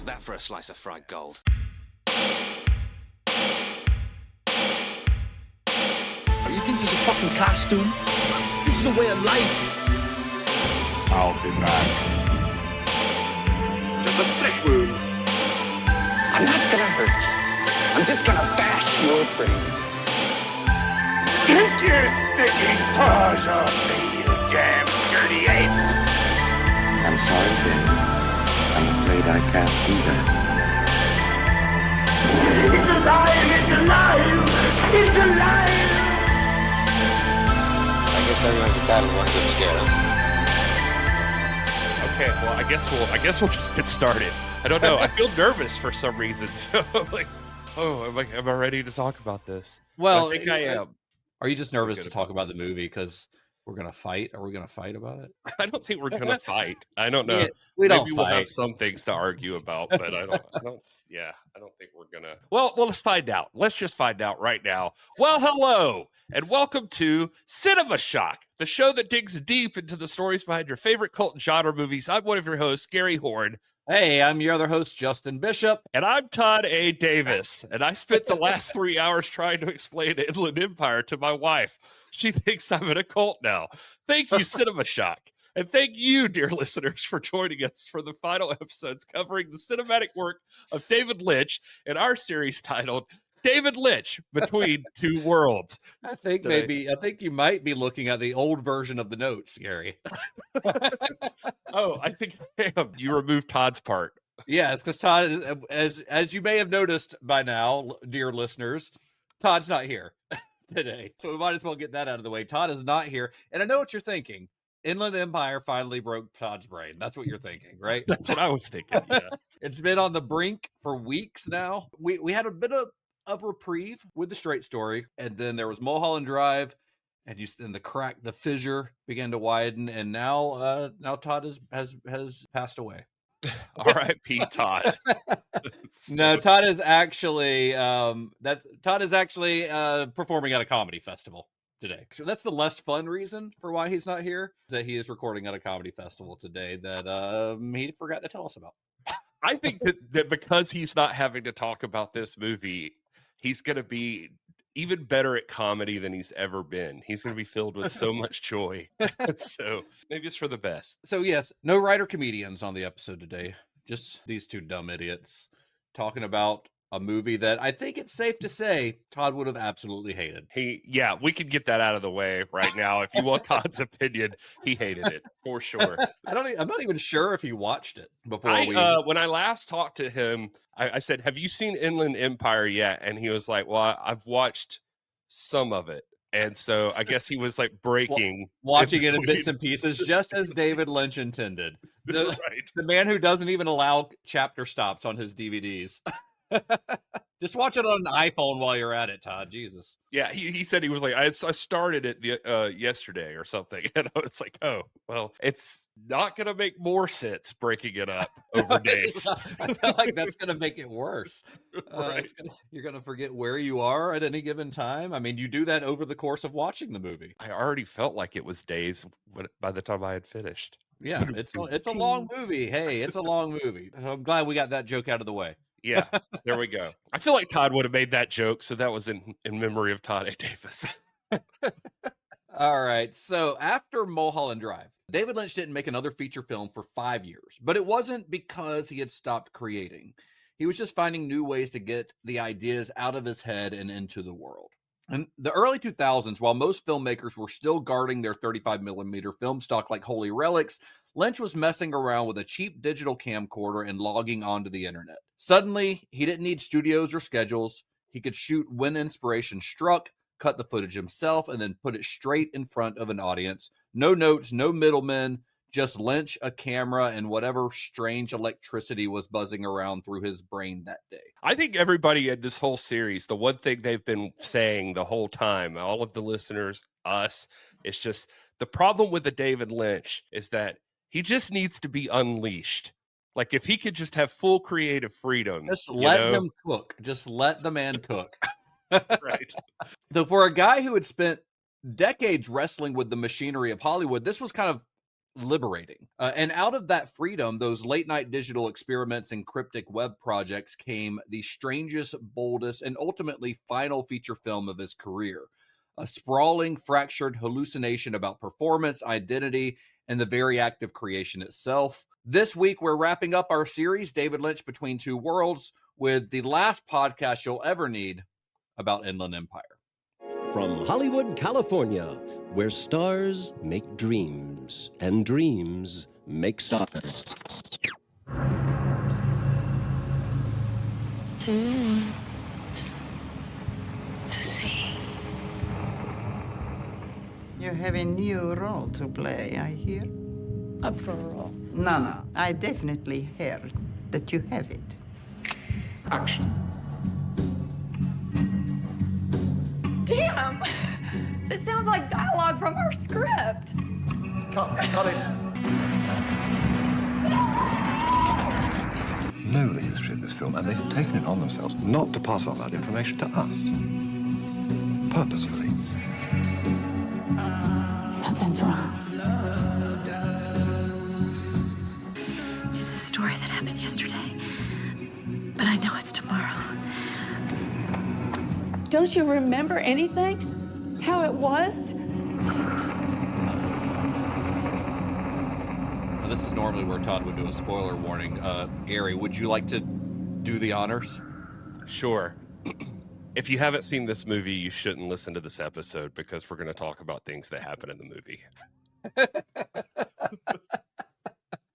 How's that for a slice of fried gold? You think this is a fucking costume? This is a way of life. I'll be back. Just a flesh wound. I'm not gonna hurt you. I'm just gonna bash your brains. Take your sticking paws off me, you damn dirty ape! I'm sorry, Dave. I'm afraid I can't do that. It's alive! It's alive! It's alive! I guess everyone's entitled to one good scare, huh? Okay, well, I guess we'll just get started. I don't know. I feel nervous for some reason, so I'm like, oh, am I ready to talk about this? Well, I think I am. Are you just nervous to talk about the movie because we're gonna fight? Are we gonna fight about it? I don't think we're gonna fight. I don't know. Yeah, we don't Maybe we'll fight. have some things to argue about, but I don't think we're gonna. Well, let's find out. Let's just find out right now. Well, hello and welcome to Cinema Shock, the show that digs deep into the stories behind your favorite cult and genre movies. I'm one of your hosts, Gary Horne. Hey, I'm your other host, Justin Bishop. And I'm Todd A. Davis, and I spent the last 3 hours trying to explain Inland Empire to my wife. She thinks I'm in a cult now. Thank you, Cinema Shock. And thank you, dear listeners, for joining us for the final episodes covering the cinematic work of David Lynch in our series titled David Lynch, Between Two Worlds. I think you might be looking at the old version of the notes, Gary. Oh, I think I am. You removed Todd's part. Yes, because Todd, as you may have noticed by now, dear listeners, Todd's not here today. So we might as well get that out of the way. Todd is not here. And I know what you're thinking. Inland Empire finally broke Todd's brain. That's what you're thinking, right? That's what I was thinking, yeah. It's been on the brink for weeks now. We had a bit of reprieve with the straight story, and then there was Mulholland Drive, and the fissure began to widen, and now Todd has passed away. R.I.P. Todd. No, Todd is actually performing at a comedy festival today. So that's the less fun reason for why he's not here, that he is recording at a comedy festival today that he forgot to tell us about. I think that because he's not having to talk about this movie, he's going to be even better at comedy than he's ever been. He's going to be filled with so much joy. So maybe it's for the best. So yes, no writer comedians on the episode today. Just these two dumb idiots talking about a movie that I think it's safe to say Todd would have absolutely hated. We could get that out of the way right now. If you want Todd's opinion, he hated it for sure. I'm not even sure if he watched it before when I last talked to him, I said, "Have you seen Inland Empire yet?" And he was like, "Well, I've watched some of it." And so I guess he was like watching it in bits and pieces, just as David Lynch intended. The man who doesn't even allow chapter stops on his DVDs. Just watch it on an iPhone while you're at it, Todd. Jesus. Yeah, he said he was like, I started it yesterday or something. And I was like, oh, well, it's not going to make more sense breaking it up over days. I feel like that's going to make it worse. Right. You're going to forget where you are at any given time. I mean, you do that over the course of watching the movie. I already felt like it was days by the time I had finished. Yeah, it's a long movie. Hey, it's a long movie. I'm glad we got that joke out of the way. Yeah, there we go. I feel like Todd would have made that joke, so that was in memory of Todd A. Davis. All right, so after Mulholland Drive, David Lynch didn't make another feature film for 5 years, but it wasn't because he had stopped creating. He was just finding new ways to get the ideas out of his head and into the world. In the early 2000s, while most filmmakers were still guarding their 35mm film stock like holy relics, Lynch was messing around with a cheap digital camcorder and logging onto the internet. Suddenly, he didn't need studios or schedules. He could shoot when inspiration struck, cut the footage himself, and then put it straight in front of an audience. No notes, no middlemen, just Lynch, a camera, and whatever strange electricity was buzzing around through his brain that day. I think everybody in this whole series, the one thing they've been saying the whole time, all of the listeners, us, it's just the problem with the David Lynch is that he just needs to be unleashed. Like if he could just have full creative freedom. Just let him cook. Just let the man cook. Right. So for a guy who had spent decades wrestling with the machinery of Hollywood, this was kind of liberating. And out of that freedom, those late night digital experiments and cryptic web projects came the strangest, boldest, and ultimately final feature film of his career. A sprawling, fractured hallucination about performance, identity, and the very act of creation itself. This week, we're wrapping up our series, David Lynch Between Two Worlds, with the last podcast you'll ever need about Inland Empire. From Hollywood, California, where stars make dreams and dreams make stars. Do you want to see? You have a new role to play, I hear. Up for a role. No. I definitely heard that you have it. Action. Damn! This sounds like dialogue from our script. Cut it. Know the history of this film, and they've taken it on themselves not to pass on that information to us. Purposefully. Something's wrong. It's a story that happened yesterday, but I know it's tomorrow. Don't you remember anything? How it was? Now, this is normally where Todd would do a spoiler warning. Gary, would you like to do the honors? Sure. If you haven't seen this movie, you shouldn't listen to this episode because we're going to talk about things that happen in the movie.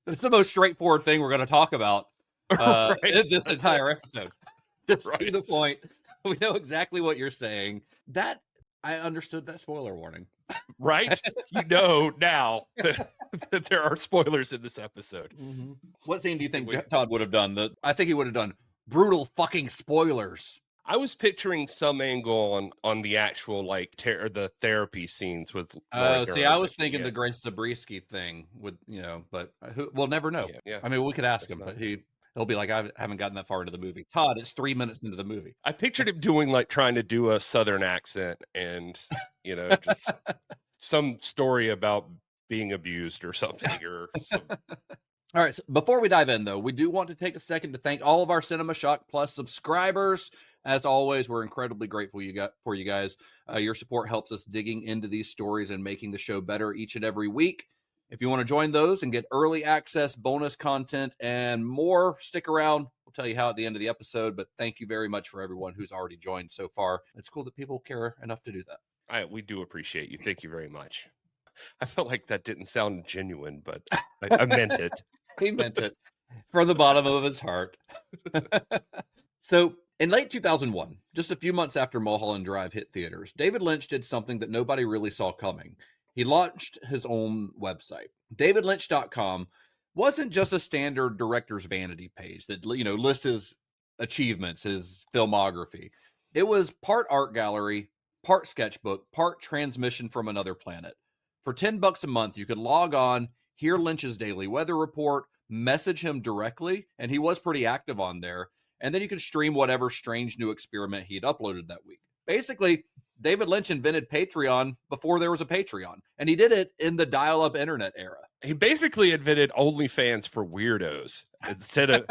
It's the most straightforward thing we're going to talk about in this entire episode. Just to the point. We know exactly what you're saying. That I understood that spoiler warning. Right? You know now that there are spoilers in this episode. Mm-hmm. What scene do you think Todd would have done? I think he would have done brutal fucking spoilers. I was picturing some angle on the actual the therapy scenes with. I was thinking the Grace Zabriskie thing with but we'll never know. Yeah. I mean, we could ask him, but he'll be like, I haven't gotten that far into the movie. Todd, it's 3 minutes into the movie. I pictured him doing trying to do a Southern accent and just some story about being abused or something All right. So before we dive in, though, we do want to take a second to thank all of our Cinema Shock Plus subscribers. As always, we're incredibly grateful for you guys. Your support helps us digging into these stories and making the show better each and every week. If you want to join those and get early access, bonus content, and more, stick around. We'll tell you how at the end of the episode, but thank you very much for everyone who's already joined so far. It's cool that people care enough to do that. We do appreciate you. Thank you very much. I felt like that didn't sound genuine, but I meant it. He meant it from the bottom of his heart. So in late 2001, just a few months after Mulholland Drive hit theaters, David Lynch did something that nobody really saw coming. He launched his own website. DavidLynch.com wasn't just a standard director's vanity page that lists his achievements, his filmography. It was part art gallery, part sketchbook, part transmission from another planet. For $10 a month, you could log on, hear Lynch's daily weather report, message him directly, and he was pretty active on there. And then you could stream whatever strange new experiment he'd uploaded that week. Basically, David Lynch invented Patreon before there was a Patreon, and he did it in the dial-up internet era. He basically invented OnlyFans for weirdos. Instead of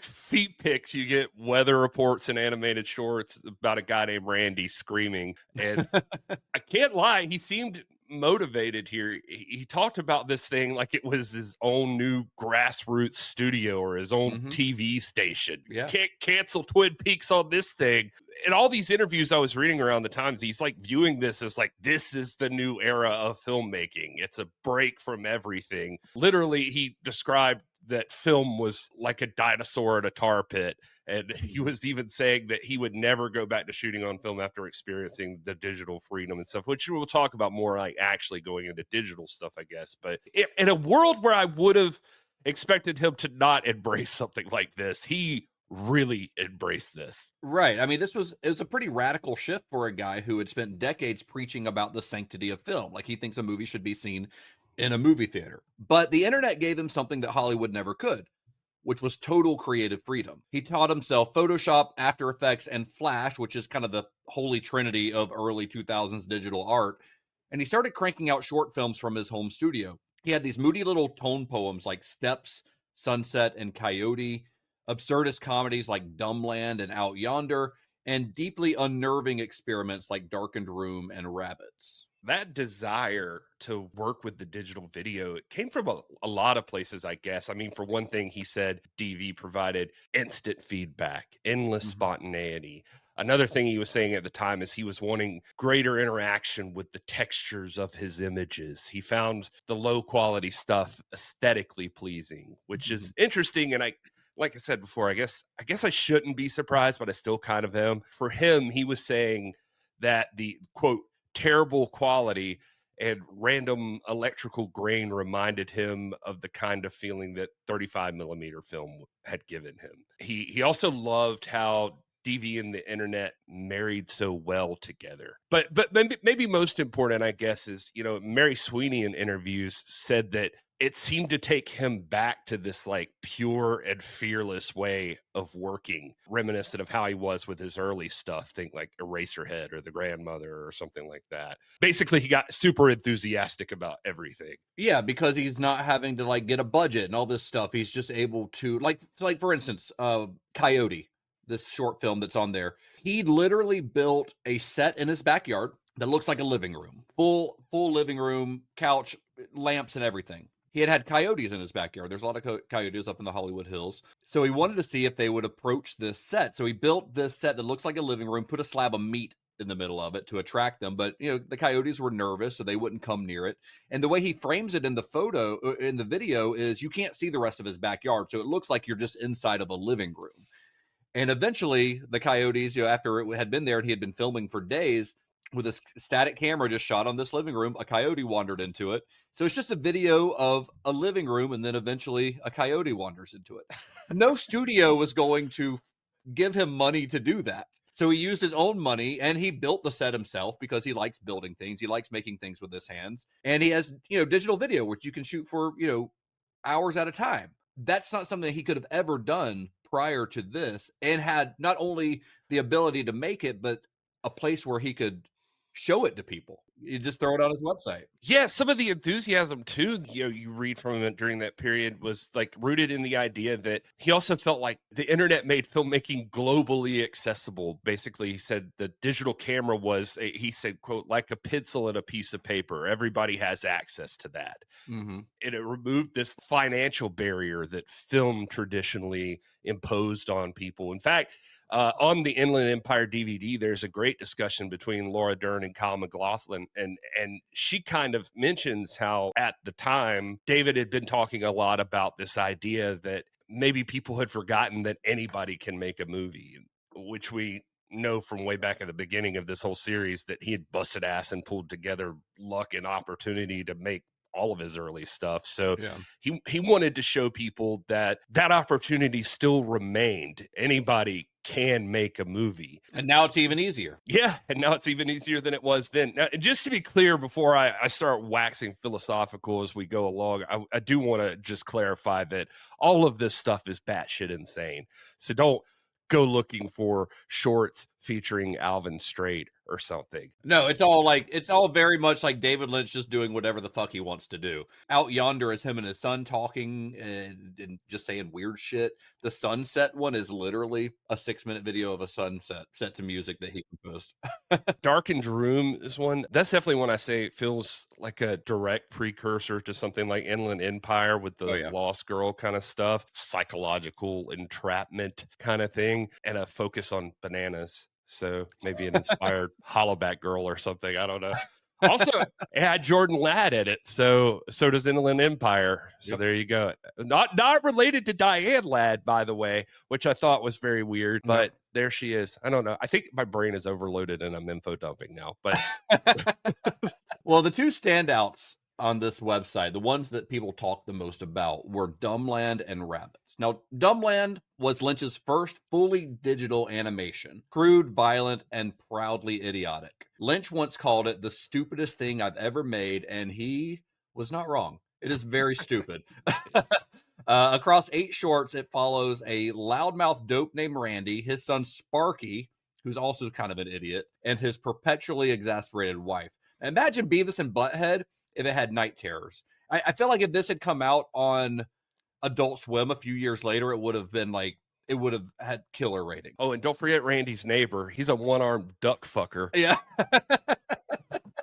feet pics, you get weather reports and animated shorts about a guy named Randy screaming. And I can't lie, he seemed motivated here. He talked about this thing like it was his own new grassroots studio or his own TV station. Yeah. Can't cancel Twin Peaks on this thing. In all these interviews I was reading around the times, he's viewing this as this is the new era of filmmaking. It's a break from everything. Literally, he described that film was like a dinosaur in a tar pit. And he was even saying that he would never go back to shooting on film after experiencing the digital freedom and stuff, which we'll talk about more actually going into digital stuff, I guess. But in a world where I would have expected him to not embrace something like this, he really embraced this. Right. I mean, it was a pretty radical shift for a guy who had spent decades preaching about the sanctity of film. He thinks a movie should be seen in a movie theater. But the internet gave him something that Hollywood never could, which was total creative freedom. He taught himself Photoshop, After Effects, and Flash, which is kind of the holy trinity of early 2000s digital art. And he started cranking out short films from his home studio. He had these moody little tone poems like Steps, Sunset, and Coyote, absurdist comedies like Dumbland and Out Yonder, and deeply unnerving experiments like Darkened Room and Rabbits. That desire to work with the digital video, it came from a lot of places, I guess. I mean, for one thing, he said DV provided instant feedback, endless spontaneity. Another thing he was saying at the time is he was wanting greater interaction with the textures of his images. He found the low quality stuff aesthetically pleasing, which is interesting. And like I said before, I guess I shouldn't be surprised, but I still kind of am. For him, he was saying that the quote, terrible quality and random electrical grain reminded him of the kind of feeling that 35 millimeter film had given him. He also loved how DV and the internet married so well together. But maybe most important, I guess, is, Mary Sweeney in interviews said that it seemed to take him back to this like pure and fearless way of working, reminiscent of how he was with his early stuff. Think like Eraserhead or The Grandmother or something like that. Basically, he got super enthusiastic about everything. Yeah, because he's not having to like get a budget and all this stuff. He's just able to like for instance, Coyote, this short film that's on there. He literally built a set in his backyard that looks like a living room, full living room, couch, lamps, and everything. He had coyotes in his backyard. There's a lot of coyotes up in the Hollywood Hills. So he wanted to see if they would approach this set. So he built this set that looks like a living room, put a slab of meat in the middle of it to attract them. But, the coyotes were nervous, so they wouldn't come near it. And the way he frames it in the video is you can't see the rest of his backyard. So it looks like you're just inside of a living room. And eventually the coyotes, after it had been there and he had been filming for days, with a static camera just shot on this living room, a coyote wandered into it. So it's just a video of a living room, and then eventually a coyote wanders into it. No studio was going to give him money to do that. So he used his own money, and he built the set himself because he likes building things. He likes making things with his hands. And he has, digital video, which you can shoot for, hours at a time. That's not something he could have ever done prior to this, and had not only the ability to make it, but a place where he could show it to people. You just throw it on his website. Yeah, some of the enthusiasm too, you read from him during that period was like rooted in the idea that he also felt like the internet made filmmaking globally accessible. Basically, he said the digital camera was, he said, quote, like a pencil and a piece of paper. Everybody has access to that. Mm-hmm. And it removed this financial barrier that film traditionally imposed on people. In fact, on the Inland Empire DVD, there's a great discussion between Laura Dern and Kyle MacLachlan, and she kind of mentions how at the time David had been talking a lot about this idea that maybe people had forgotten that anybody can make a movie, which we know from way back at the beginning of this whole series that he had busted ass and pulled together luck and opportunity to make all of his early stuff. So he wanted to show people that opportunity still remained. Anybody can make a movie. And now it's even easier. Yeah, and now it's even easier than it was then. Now, just to be clear, before I start waxing philosophical as we go along, I do want to just clarify that all of this stuff is batshit insane. So don't go looking for shorts featuring Alvin Strait or something. No, it's all very much like David Lynch just doing whatever the fuck he wants to do. Out Yonder is him and his son talking and just saying weird shit. The Sunset one is literally a 6-minute video of a sunset set to music that he composed. Darkened Room is one. That's definitely one I say feels like a direct precursor to something like Inland Empire with the Lost Girl kind of stuff, psychological entrapment kind of thing, and a focus on bananas. So maybe an inspired Hollowback Girl or something. I don't know. Also, it had Jordan Ladd in it. So does Inland Empire. So there you go. Not related to Diane Ladd, by the way, which I thought was very weird. But there she is. I don't know. I think my brain is overloaded and I'm info dumping now. But well, the two standouts on this website, the ones that people talk the most about, were Dumbland and Rabbits. Now, Dumbland was Lynch's first fully digital animation, crude, violent, and proudly idiotic. Lynch once called it the stupidest thing I've ever made, and he was not wrong. It is very stupid. Across 8 shorts, it follows a loudmouth dope named Randy, his son Sparky, who's also kind of an idiot, and his perpetually exasperated wife. Now, imagine Beavis and Butthead if it had night terrors. I feel like if this had come out on Adult Swim a few years later, it would have been like, it would have had killer rating. Oh, and don't forget Randy's neighbor. He's a one-armed duck fucker. Yeah.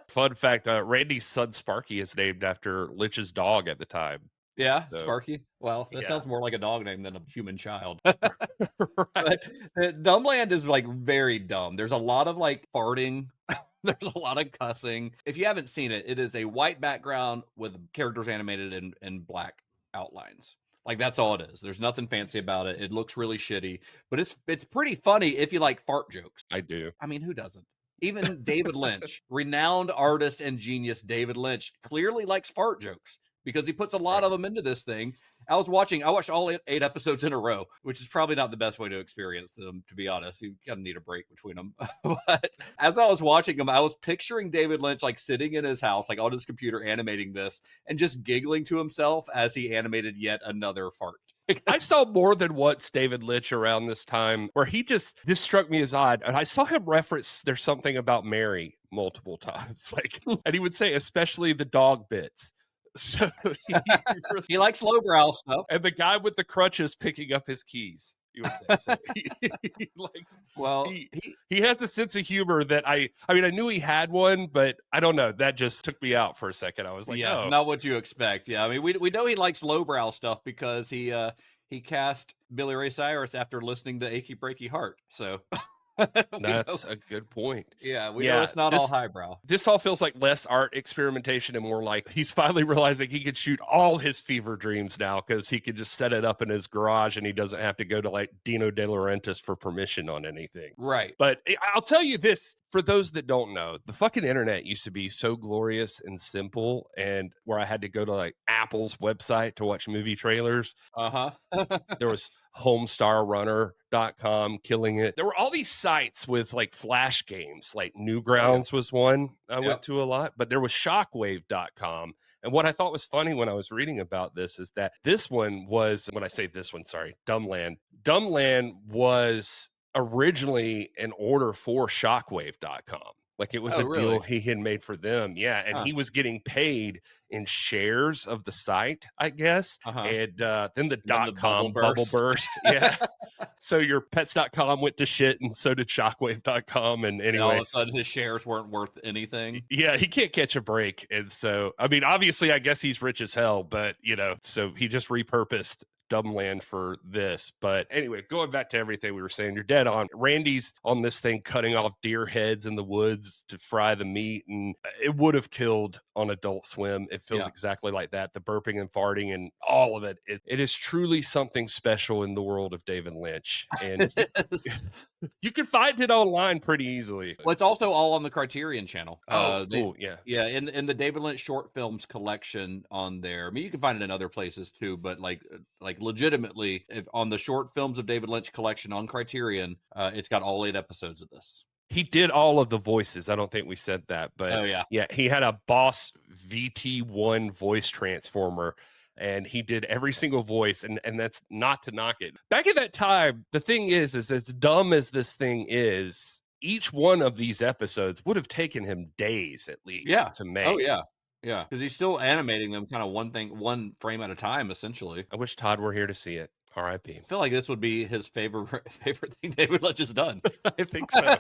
Fun fact, Randy's son Sparky is named after Lynch's dog at the time. Yeah, So, Sparky. Well, that yeah. sounds more like a dog name than a human child. Right. But Dumbland is like very dumb. There's a lot of like farting. There's a lot of cussing. If you haven't seen it, it is a white background with characters animated in black outlines. Like that's all it is. There's nothing fancy about it. It looks really shitty, but it's pretty funny if you like fart jokes. I do. I mean, who doesn't? Even David Lynch, renowned artist and genius David Lynch, clearly likes fart jokes because he puts a lot of them into this thing. I watched all 8 episodes in a row, which is probably not the best way to experience them, to be honest. You kind of need a break between them. But as I was watching them, I was picturing David Lynch like sitting in his house, like on his computer animating this and just giggling to himself as he animated yet another fart. I saw more than once David Lynch around this time where this struck me as odd. And I saw him reference There's Something About Mary multiple times. And he would say, especially the dog bits. So he likes lowbrow stuff. And the guy with the crutches picking up his keys. You would say. So he likes. Well, he has a sense of humor that I knew he had one, but I don't know. That just took me out for a second. I was like, yeah, oh. Not what you expect. Yeah, I mean, we know he likes lowbrow stuff because he cast Billy Ray Cyrus after listening to Achy Breaky Heart. So. That's a good point. Yeah, we know it's not all highbrow. This all feels like less art experimentation and more like he's finally realizing he can shoot all his fever dreams now because he can just set it up in his garage and he doesn't have to go to like Dino De Laurentiis for permission on anything. Right. But I'll tell you this, for those that don't know, the fucking internet used to be so glorious and simple, and where I had to go to like Apple's website to watch movie trailers. There was homestarrunner.com, killing it. There were all these sites with like flash games, like Newgrounds was one I went to a lot, but there was shockwave.com. And what I thought was funny when I was reading about this is that this one was, when I say this one, sorry, Dumbland was originally an order for shockwave.com. Like it was deal he had made for them. Yeah. And he was getting paid in shares of the site, I guess. And then the .com bubble burst. Yeah. So your pets.com went to shit and so did shockwave.com. And anyway, and all of a sudden his shares weren't worth anything. Yeah. He can't catch a break. And so, I mean, obviously I guess he's rich as hell, but so he just repurposed Dumbland for this. But anyway, going back to everything we were saying, you're dead on. Randy's on this thing cutting off deer heads in the woods to fry the meat, and it would have killed on Adult Swim. It feels exactly like that. The burping and farting and all of it. It is truly something special in the world of David Lynch. And you can find it online pretty easily. Well, it's also all on the Criterion channel. Cool. Yeah. In the David Lynch short films collection on there. I mean, you can find it in other places too, but like legitimately, if on the short films of David Lynch collection on Criterion, it's got all 8 episodes of this. He did all of the voices. I don't think we said that, but he had a Boss VT1 voice transformer. And he did every single voice, and that's not to knock it. Back at that time, the thing is as dumb as this thing is, each one of these episodes would have taken him days at least to make. Oh, yeah. Yeah, because he's still animating them kind of one frame at a time, essentially. I wish Todd were here to see it. R.I.P. I feel like this would be his favorite thing David Lynch has done. I think so.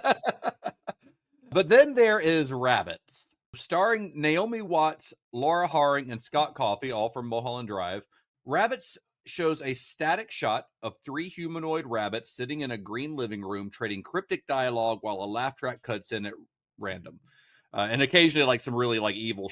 But then there is Rabbits. Starring Naomi Watts, Laura Haring, and Scott Coffey, all from Mulholland Drive, Rabbits shows a static shot of 3 humanoid rabbits sitting in a green living room trading cryptic dialogue while a laugh track cuts in at random. And occasionally, like, some really, like, evil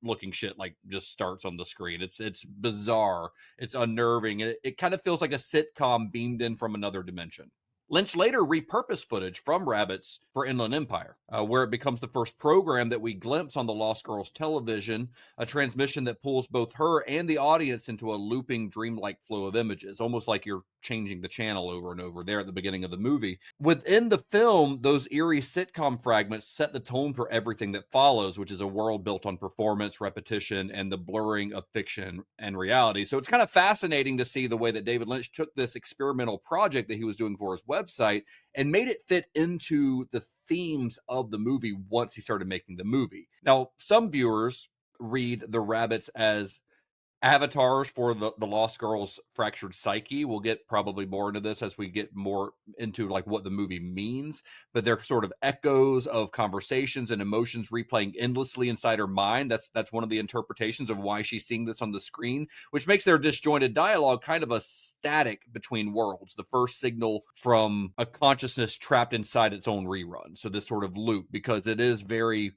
looking shit, like, just starts on the screen. It's bizarre. It's unnerving. It kind of feels like a sitcom beamed in from another dimension. Lynch later repurposed footage from Rabbits for Inland Empire, where it becomes the first program that we glimpse on the Lost Girls television, a transmission that pulls both her and the audience into a looping, dreamlike flow of images, almost like you're changing the channel over and over there at the beginning of the movie. Within the film, those eerie sitcom fragments set the tone for everything that follows, which is a world built on performance, repetition, and the blurring of fiction and reality. So it's kind of fascinating to see the way that David Lynch took this experimental project that he was doing for his website and made it fit into the themes of the movie once he started making the movie. Now, some viewers read the Rabbits as avatars for the Lost Girl's fractured psyche. We'll get probably more into this as we get more into like what the movie means, but they're sort of echoes of conversations and emotions replaying endlessly inside her mind. That's one of the interpretations of why she's seeing this on the screen, which makes their disjointed dialogue kind of a static between worlds, the first signal from a consciousness trapped inside its own rerun. So this sort of loop, because it is very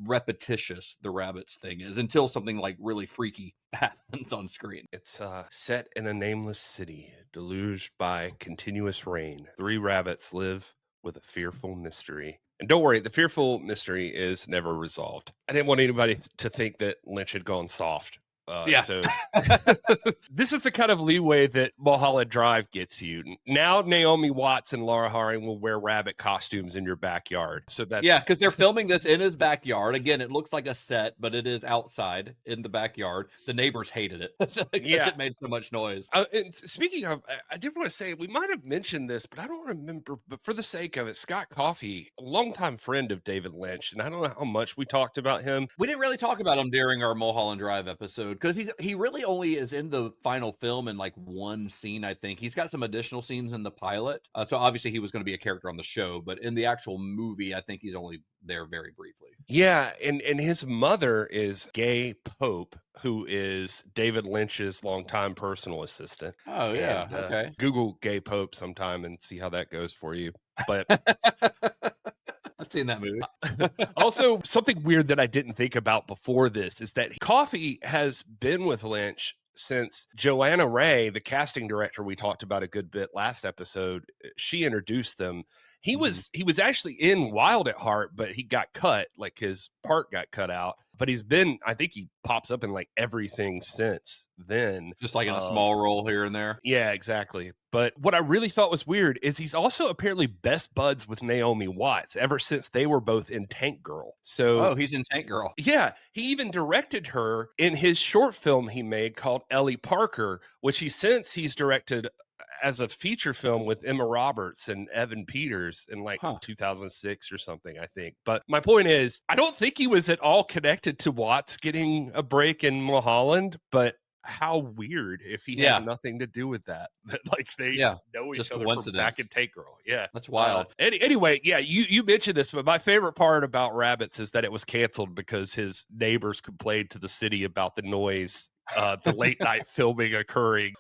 repetitious, the rabbits thing is, until something like really freaky happens on screen. It's set in a nameless city, deluged by continuous rain. 3 rabbits live with a fearful mystery. And don't worry, the fearful mystery is never resolved. I didn't want anybody to think that Lynch had gone soft. So this is the kind of leeway that Mulholland Drive gets you. Now Naomi Watts and Laura Dern will wear rabbit costumes in your backyard. So that's because they're filming this in his backyard. Again, it looks like a set, but it is outside in the backyard. The neighbors hated it. It made so much noise. And speaking of, I did want to say, we might have mentioned this, but I don't remember. But for the sake of it, Scott Coffey, a longtime friend of David Lynch, and I don't know how much we talked about him. We didn't really talk about him during our Mulholland Drive episode, because he really only is in the final film in like one scene, I think. He's got some additional scenes in the pilot. So obviously he was going to be a character on the show, but in the actual movie, I think he's only there very briefly. Yeah, and his mother is Gay Pope, who is David Lynch's longtime personal assistant. Oh, yeah. And, okay. Google Gay Pope sometime and see how that goes for you. But I've seen that movie. Also, something weird that I didn't think about before this is that Coffey has been with Lynch since Joanna Ray, the casting director we talked about a good bit last episode, she introduced them. He was actually in Wild at Heart, but he got cut, like his part got cut out. But he's been, I think he pops up in like everything since then. Just like in a small role here and there. Yeah, exactly. But what I really thought was weird is he's also apparently best buds with Naomi Watts ever since they were both in Tank Girl. So he's in Tank Girl. Yeah, he even directed her in his short film he made called Ellie Parker, which he's directed as a feature film with Emma Roberts and Evan Peters in like 2006 or something, I think. But my point is, I don't think he was at all connected to Watts getting a break in Mulholland, but how weird if he had nothing to do with that. Like they know each other from back in Tank Girl. Yeah. That's wild. Anyway, yeah, you mentioned this, but my favorite part about Rabbits is that it was canceled because his neighbors complained to the city about the noise, the late night filming occurring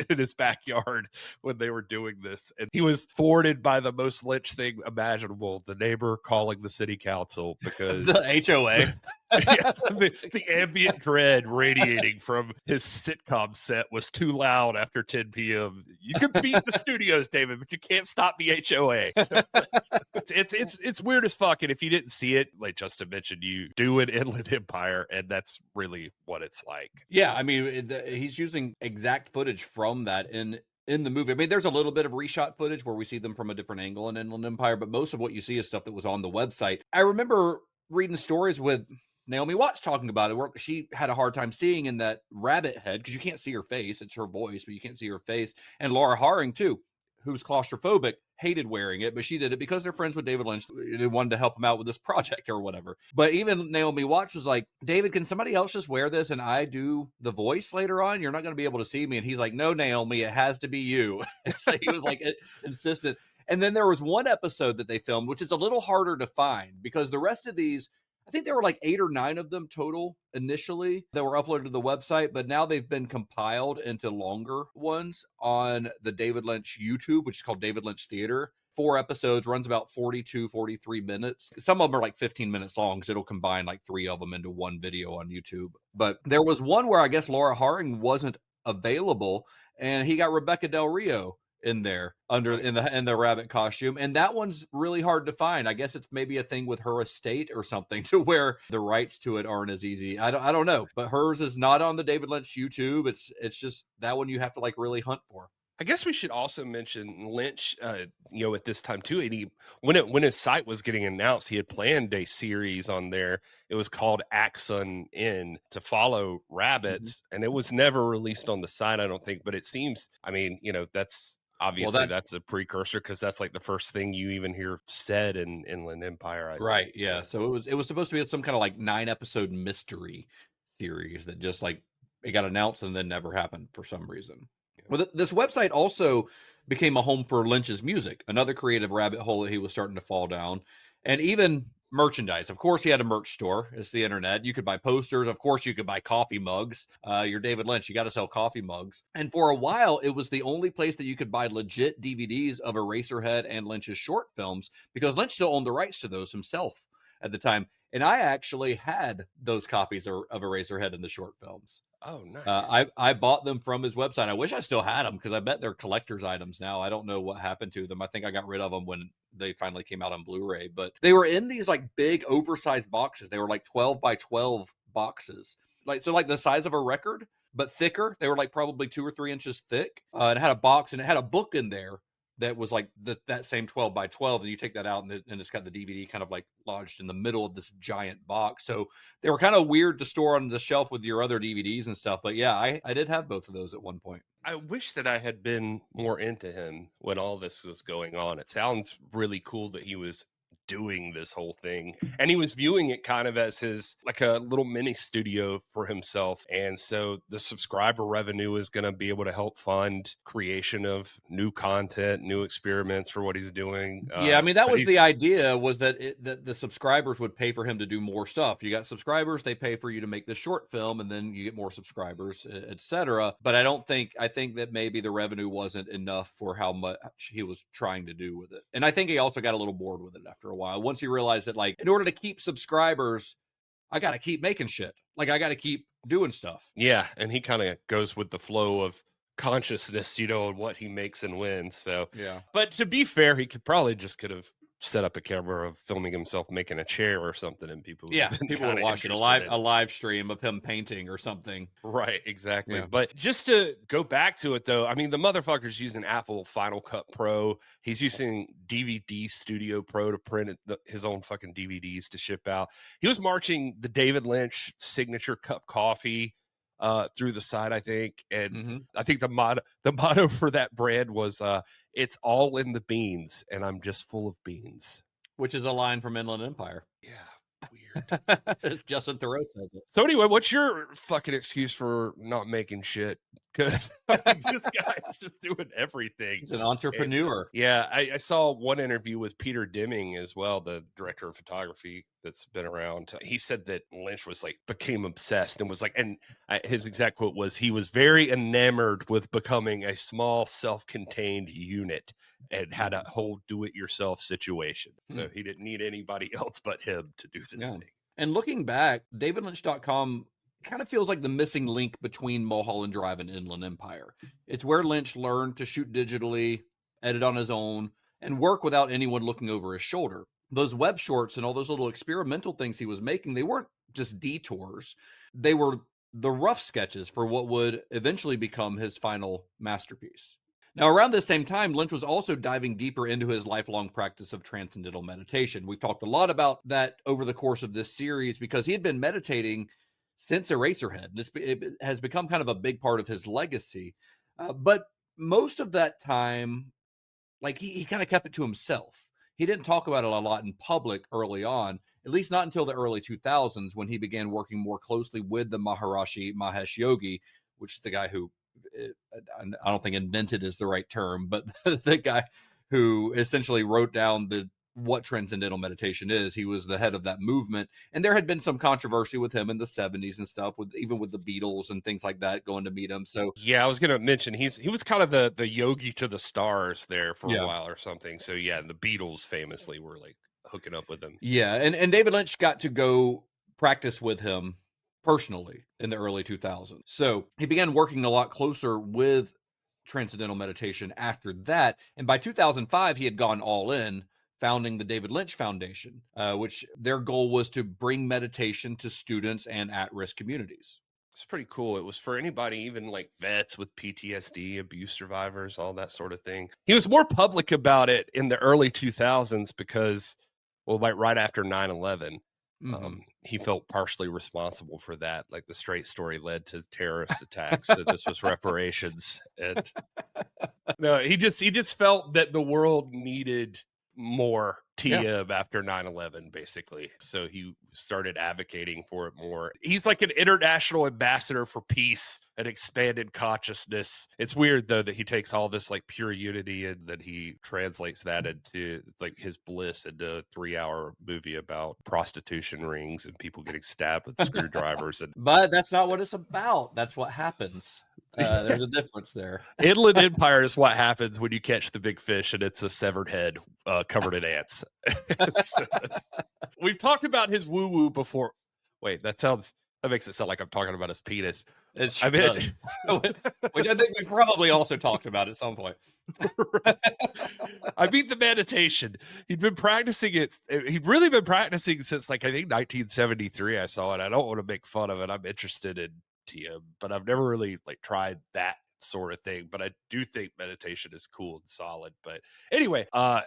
in his backyard when they were doing this. And he was thwarted by the most Lynch thing imaginable, the neighbor calling the city council because the HOA. The ambient dread radiating from his sitcom set was too loud after 10 p.m. You can beat the studios, David, but you can't stop the HOA. So it's weird as fuck. And if you didn't see it, like Justin mentioned, you do an Inland Empire, and that's really what it's like. Yeah, I mean, he's using exact footage from that in the movie. I mean, there's a little bit of reshot footage where we see them from a different angle in Inland Empire, but most of what you see is stuff that was on the website. I remember reading stories with Naomi Watts talking about it, where she had a hard time seeing in that rabbit head because you can't see her face. It's her voice, but you can't see her face. And Laura Dern, too, who's claustrophobic, hated wearing it, but she did it because they're friends with David Lynch. They wanted to help him out with this project or whatever. But even Naomi Watts was like, David, can somebody else just wear this and I do the voice later on? You're not going to be able to see me. And he's like, no, Naomi, it has to be you. So he was like insistent. And then there was one episode that they filmed, which is a little harder to find because the rest of these, I think there were like 8 or 9 of them total initially that were uploaded to the website, but now they've been compiled into longer ones on the David Lynch YouTube, which is called David Lynch Theater. 4 episodes, runs about 42, 43 minutes. Some of them are like 15 minutes long, so it'll combine like 3 of them into one video on YouTube. But there was one where I guess Laura Dern wasn't available, and he got Rebecca Del Rio in there in the rabbit costume, and that one's really hard to find. I guess it's maybe a thing with her estate or something to where the rights to it aren't as easy. I don't know, but hers is not on the David Lynch YouTube. It's just that one you have to like really hunt for. I guess we should also mention Lynch, at this time too. And when his site was getting announced, he had planned a series on there. It was called Axon In to follow rabbits, and it was never released on the site, I don't think. But it seems, I mean, that's obviously that's a precursor because that's like the first thing you even hear said in Inland Empire. Right? Yeah. So it was supposed to be some kind of like 9-episode mystery series that just like it got announced and then never happened for some reason. Well, this website also became a home for Lynch's music, another creative rabbit hole that he was starting to fall down, and even merchandise. Of course, he had a merch store. It's the internet. You could buy posters. Of course, you could buy coffee mugs. You're David Lynch. You got to sell coffee mugs. And for a while, it was the only place that you could buy legit DVDs of Eraserhead and Lynch's short films, because Lynch still owned the rights to those himself at the time. And I actually had those copies of Eraserhead and the short films. Oh, nice. I bought them from his website. I wish I still had them, because I bet they're collector's items now. I don't know what happened to them. I think I got rid of them when they finally came out on Blu-ray, but they were in these like big oversized boxes. They were like 12 by 12 boxes, like the size of a record, but thicker. They were like probably 2 or 3 inches thick. It had a box, and it had a book in there that was like that same 12 by 12, and you take that out, and it's got the DVD kind of like lodged in the middle of this giant box. So they were kind of weird to store on the shelf with your other DVDs and stuff. But yeah, I did have both of those at one point. I wish that I had been more into him when all this was going on. It sounds really cool that he was doing this whole thing, and he was viewing it kind of as his like a little mini studio for himself, and so the subscriber revenue is going to be able to help fund creation of new content, new experiments for what he's doing. Yeah, I mean, that was the idea, was that that the subscribers would pay for him to do more stuff. You got subscribers, they pay for you to make this short film, and then you get more subscribers, etc. But I think that maybe the revenue wasn't enough for how much he was trying to do with it, and I think he also got a little bored with it after a while. Once he realized that, like, in order to keep subscribers, I got to keep making shit. Like, I got to keep doing stuff. Yeah, and he kind of goes with the flow of consciousness, you know, and what he makes and wins. So, yeah. But to be fair, he could have set up a camera of filming himself making a chair or something, and people were watching a live stream of him painting or something. Right, exactly. Yeah. But just to go back to it, though, I mean, the motherfucker's using Apple Final Cut Pro. He's using DVD Studio Pro to print his own fucking DVDs to ship out. He was marching the David Lynch signature cup coffee through the site, I think. And I think the motto for that brand was it's all in the beans, and I'm just full of beans. Which is a line from Inland Empire. Yeah, weird. Justin Theroux says it. So anyway, what's your fucking excuse for not making shit? Because this guy's just doing everything. He's an entrepreneur. And, I saw one interview with Peter Deming as well, the director of photography that's been around. He said that Lynch was like became obsessed and was like, and his exact quote was, he was very enamored with becoming a small self-contained unit and had a whole do-it-yourself situation. So he didn't need anybody else but him to do this thing. And looking back, DavidLynch.com kind of feels like the missing link between Mulholland Drive and Inland Empire. It's where Lynch learned to shoot digitally, edit on his own, and work without anyone looking over his shoulder. Those web shorts and all those little experimental things he was making, they weren't just detours. They were the rough sketches for what would eventually become his final masterpiece. Now, around this same time, Lynch was also diving deeper into his lifelong practice of transcendental meditation. We've talked a lot about that over the course of this series because he had been meditating since Eraserhead. It has become kind of a big part of his legacy. But most of that time, like he kind of kept it to himself. He didn't talk about it a lot in public early on, at least not until the early 2000s when he began working more closely with the Maharishi Mahesh Yogi, which is the guy who, I don't think invented is the right term, but the guy who essentially wrote down what transcendental meditation is. He was the head of that movement, and there had been some controversy with him in the 70s and stuff, even with the Beatles and things like that going to meet him. So yeah, I was going to mention he was kind of the yogi to the stars there for a while or something. So yeah, the Beatles famously were like hooking up with him. Yeah, and David Lynch got to go practice with him personally in the early 2000s. So he began working a lot closer with transcendental meditation after that, and by 2005 he had gone all in, founding the David Lynch Foundation, which their goal was to bring meditation to students and at-risk communities. It's pretty cool. It was for anybody, even like vets with PTSD, abuse survivors, all that sort of thing. He was more public about it in the early 2000s because, well, like right after 9/11, he felt partially responsible for that. Like the straight story led to terrorist attacks, so this was reparations. And no, he just felt that the world needed more TM after 9/11, basically. So he started advocating for it more. He's like an international ambassador for peace and expanded consciousness. It's weird, though, that he takes all this like pure unity and that he translates that into like his bliss into a 3-hour movie about prostitution rings and people getting stabbed with screwdrivers. But that's not what it's about. That's what happens. There's a difference there. Inland Empire is what happens when you catch the big fish and it's a severed head covered in ants. We've talked about his woo-woo before. Wait, that makes it sound like I'm talking about his penis. Which I think we probably also talked about at some point. I mean, the meditation. He'd been practicing it. He'd really been practicing since like, I think 1973. I saw it. I don't want to make fun of it. I'm interested in TM, but I've never really like tried that sort of thing. But I do think meditation is cool and solid. But anyway,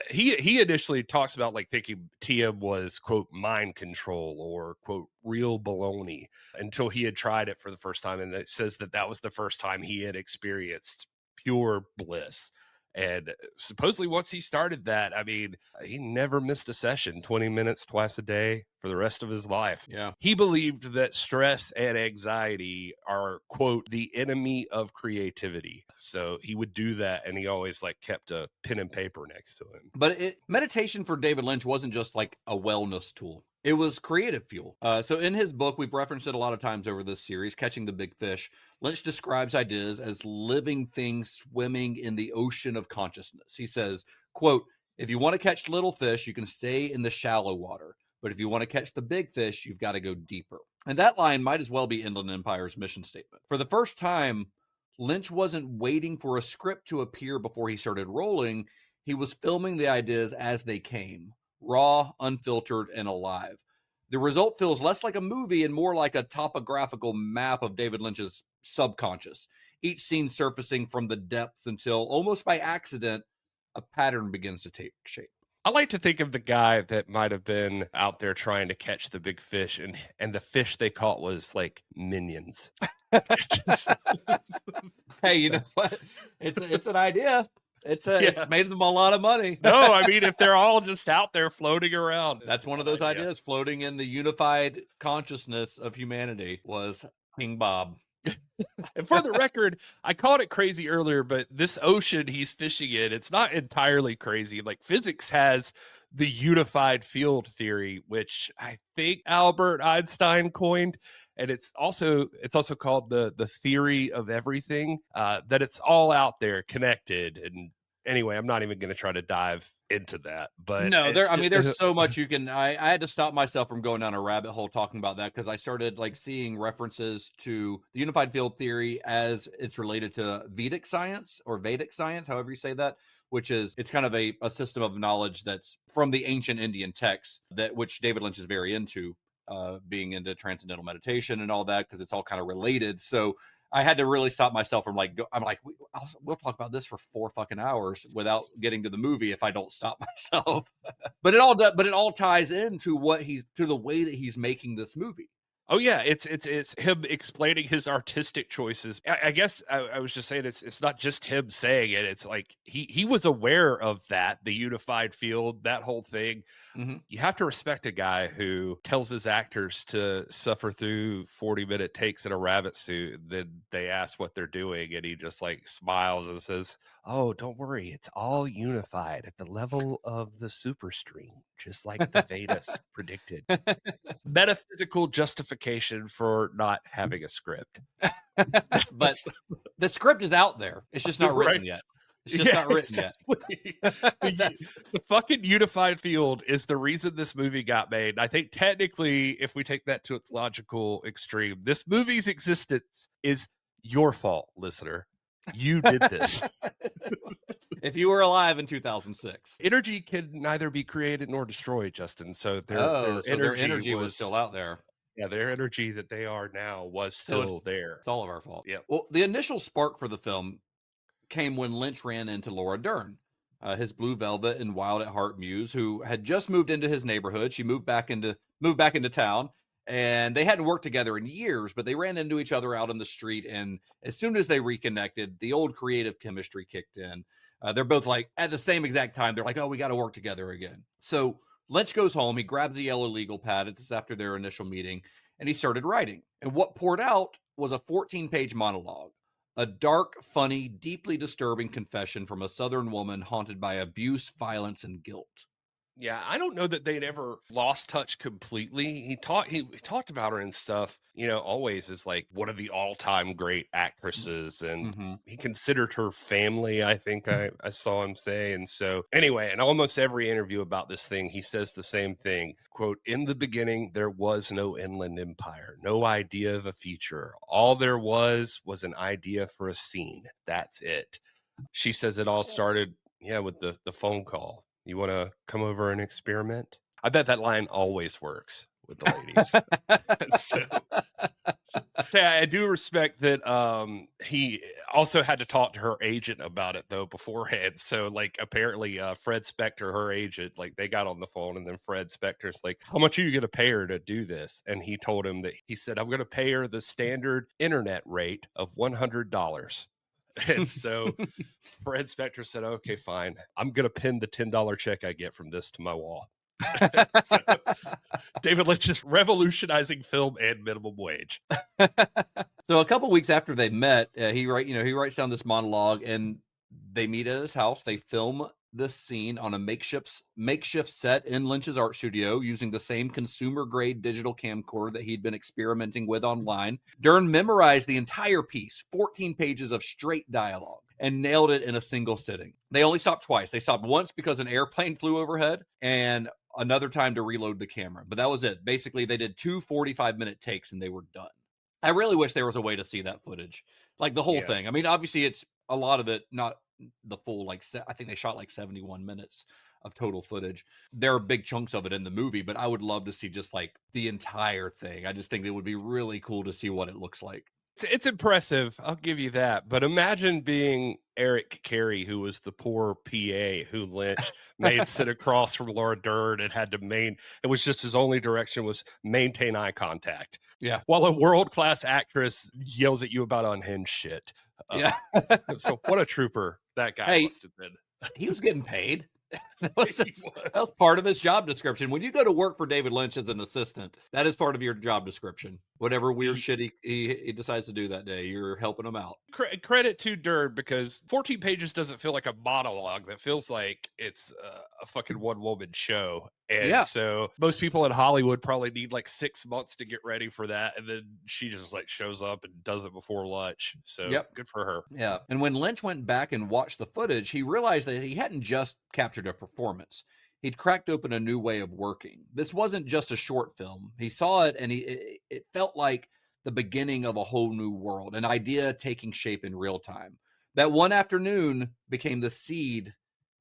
he initially talks about like thinking TM was, quote, mind control or, quote, real baloney until he had tried it for the first time. And it says that was the first time he had experienced pure bliss. And supposedly once he started that, I mean, he never missed a session, 20 minutes twice a day for the rest of his life. Yeah. He believed that stress and anxiety are, quote, the enemy of creativity. So he would do that, and he always like kept a pen and paper next to him. But meditation for David Lynch wasn't just like a wellness tool. It was creative fuel. So in his book, we've referenced it a lot of times over this series, Catching the Big Fish, Lynch describes ideas as living things swimming in the ocean of consciousness. He says, quote, if you want to catch little fish, you can stay in the shallow water. But if you want to catch the big fish, you've got to go deeper. And that line might as well be Inland Empire's mission statement. For the first time, Lynch wasn't waiting for a script to appear before he started rolling. He was filming the ideas as they came. Raw, unfiltered, and alive. The result feels less like a movie and more like a topographical map of David Lynch's subconscious, each scene surfacing from the depths until, almost by accident, a pattern begins to take shape. I like to think of the guy that might have been out there trying to catch the big fish, and the fish they caught was like minions. Hey, you know what? It's an idea. It's made them a lot of money. No, I mean, if they're all just out there floating around. That's one of those ideas, floating in the unified consciousness of humanity, was King Bob. And for the record, I called it crazy earlier, but this ocean he's fishing in, it's not entirely crazy. Like, physics has the unified field theory, which I think Albert Einstein coined. And it's also called the theory of everything, that it's all out there connected. And anyway, I'm not even going to try to dive into that. But no, there's so much you can. I had to stop myself from going down a rabbit hole talking about that, because I started like seeing references to the unified field theory as it's related to Vedic science, however you say that, which is, it's kind of a system of knowledge that's from the ancient Indian texts, which David Lynch is very into. Being into transcendental meditation and all that, because it's all kind of related. So I had to really stop myself from we'll talk about this for 4 fucking hours without getting to the movie if I don't stop myself. But it all ties into to the way that he's making this movie. Oh yeah, it's him explaining his artistic choices. I guess I was just saying it's not just him saying it. It's like he was aware of that, the unified field, that whole thing. Mm-hmm. You have to respect a guy who tells his actors to suffer through 40-minute takes in a rabbit suit. Then they ask what they're doing, and he just like smiles and says, "Oh, don't worry, it's all unified at the level of the superstring, just like the Vedas predicted." Metaphysical justification for not having a script. But the script is out there. It's just not written yet. It's just not written yet. The fucking unified field is the reason this movie got made. I think technically, if we take that to its logical extreme, this movie's existence is your fault, listener. You did this. If you were alive in 2006. Energy can neither be created nor destroyed, Justin. So their energy was still out there. Yeah, their energy that they are now was still there. It's all of our fault. Yeah. Well, the initial spark for the film came when Lynch ran into Laura Dern, his Blue Velvet and Wild at Heart muse, who had just moved into his neighborhood. She moved back into town, and they hadn't worked together in years, but they ran into each other out in the street. And as soon as they reconnected, the old creative chemistry kicked in. They're both like at the same exact time. They're like, oh, we got to work together again. So Lynch goes home. He grabs the yellow legal pad. It's after their initial meeting. And he started writing. And what poured out was a 14-page monologue. A dark, funny, deeply disturbing confession from a Southern woman haunted by abuse, violence, and guilt. Yeah, I don't know that they'd ever lost touch completely. He talked about her and stuff, always as like one of the all-time great actresses. And he considered her family, I think I saw him say. And so anyway, in almost every interview about this thing, he says the same thing. Quote, in the beginning, there was no Inland Empire, no idea of a feature. All there was an idea for a scene. That's it. She says it all started, with the phone call. You want to come over and experiment? I bet that line always works with the ladies. So I do respect that he also had to talk to her agent about it, though, beforehand. So, like, apparently Fred Spector, her agent, like, they got on the phone, and then Fred Spector's like, how much are you going to pay her to do this? And he told him that he said, I'm going to pay her the standard internet rate of $100. And so Fred Spector said, okay, fine. I'm going to pin the $10 check I get from this to my wall. So, David Lynch is revolutionizing film and minimum wage. So a couple weeks after they met, he writes down this monologue, and they meet at his house. They film this scene on a makeshift set in Lynch's art studio using the same consumer-grade digital camcorder that he'd been experimenting with online. Dern memorized the entire piece, 14 pages of straight dialogue, and nailed it in a single sitting. They only stopped twice. They stopped once because an airplane flew overhead, and another time to reload the camera. But that was it. Basically, they did 2 45-minute takes, and they were done. I really wish there was a way to see that footage, like the whole thing. I mean, obviously, it's a lot of it, not the full, I think they shot like 71 minutes of total footage. There are big chunks of it in the movie, but I would love to see just like the entire thing. I just think it would be really cool to see what it looks like. It's impressive. I'll give you that. But imagine being Eric Carey, who was the poor PA who Lynch made sit across from Laura Dern and had to it was just his only direction was maintain eye contact. Yeah. While a world-class actress yells at you about unhinged shit. Yeah. So what a trooper that guy must have been. He was getting paid. That was part of his job description. When you go to work for David Lynch as an assistant, that is part of your job description. Whatever weird shit he decides to do that day, you're helping him out. Credit to Dern, because 14 pages doesn't feel like a monologue. That feels like it's a fucking one-woman show. And so most people in Hollywood probably need like 6 months to get ready for that. And then she just like shows up and does it before lunch. So good for her. Yeah. And when Lynch went back and watched the footage, he realized that he hadn't just captured a performance. He'd cracked open a new way of working. This wasn't just a short film. He saw it, and it felt like the beginning of a whole new world, an idea taking shape in real time. That one afternoon became the seed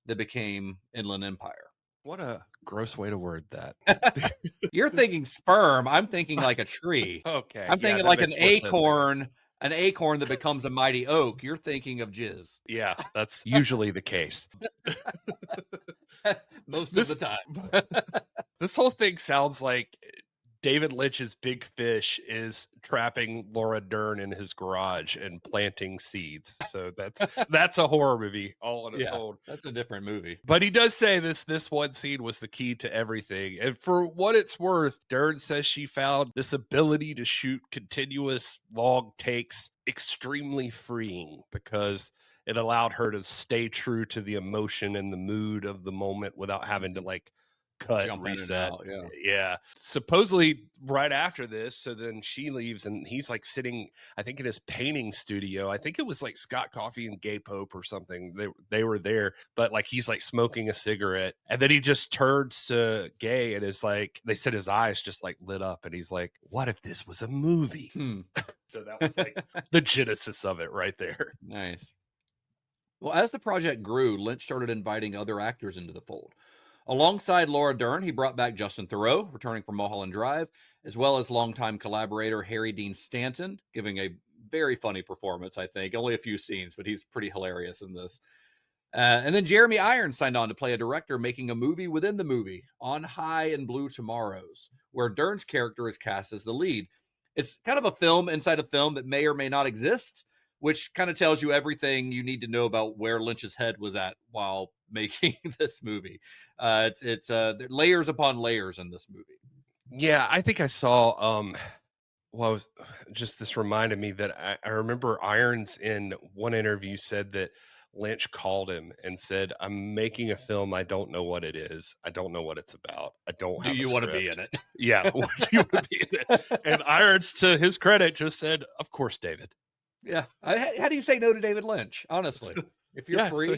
that became Inland Empire. What a gross way to word that. You're thinking sperm. I'm thinking like a tree. Okay. I'm thinking like an acorn that becomes a mighty oak. You're thinking of jizz. Yeah, that's usually the case. Most of the time. This whole thing sounds like David Lynch's big fish is trapping Laura Dern in his garage and planting seeds. So that's a horror movie all on its own. That's a different movie. But he does say this one scene was the key to everything. And for what it's worth, Dern says she found this ability to shoot continuous long takes extremely freeing, because it allowed her to stay true to the emotion and the mood of the moment without having to like cut and reset. Yeah. Supposedly right after this, so then she leaves and he's like sitting, I think in his painting studio. I think it was like Scott Coffey and Gay Pope or something. They were there, but like he's like smoking a cigarette, and then he just turns to Gay and is like, they said his eyes just like lit up, and he's like, what if this was a movie? So that was like the genesis of it right there. Nice. Well, as the project grew, Lynch started inviting other actors into the fold. Alongside Laura Dern, he brought back Justin Theroux, returning from Mulholland Drive, as well as longtime collaborator Harry Dean Stanton, giving a very funny performance, I think. Only a few scenes, but he's pretty hilarious in this. And then Jeremy Irons signed on to play a director making a movie within the movie, On High and Blue Tomorrows, where Dern's character is cast as the lead. It's kind of a film inside a film that may or may not exist, which kind of tells you everything you need to know about where Lynch's head was at while making this movie. It's layers upon layers in this movie. Yeah, I think I saw this reminded me that I remember Irons in one interview said that Lynch called him and said, "I'm making a film. I don't know what it is. I don't know what it's about. I don't have Do you want to be in it?" Yeah, do you want to be in it? And Irons, to his credit, just said, "Of course, David." Yeah. How do you say no to David Lynch? Honestly, if you're free, so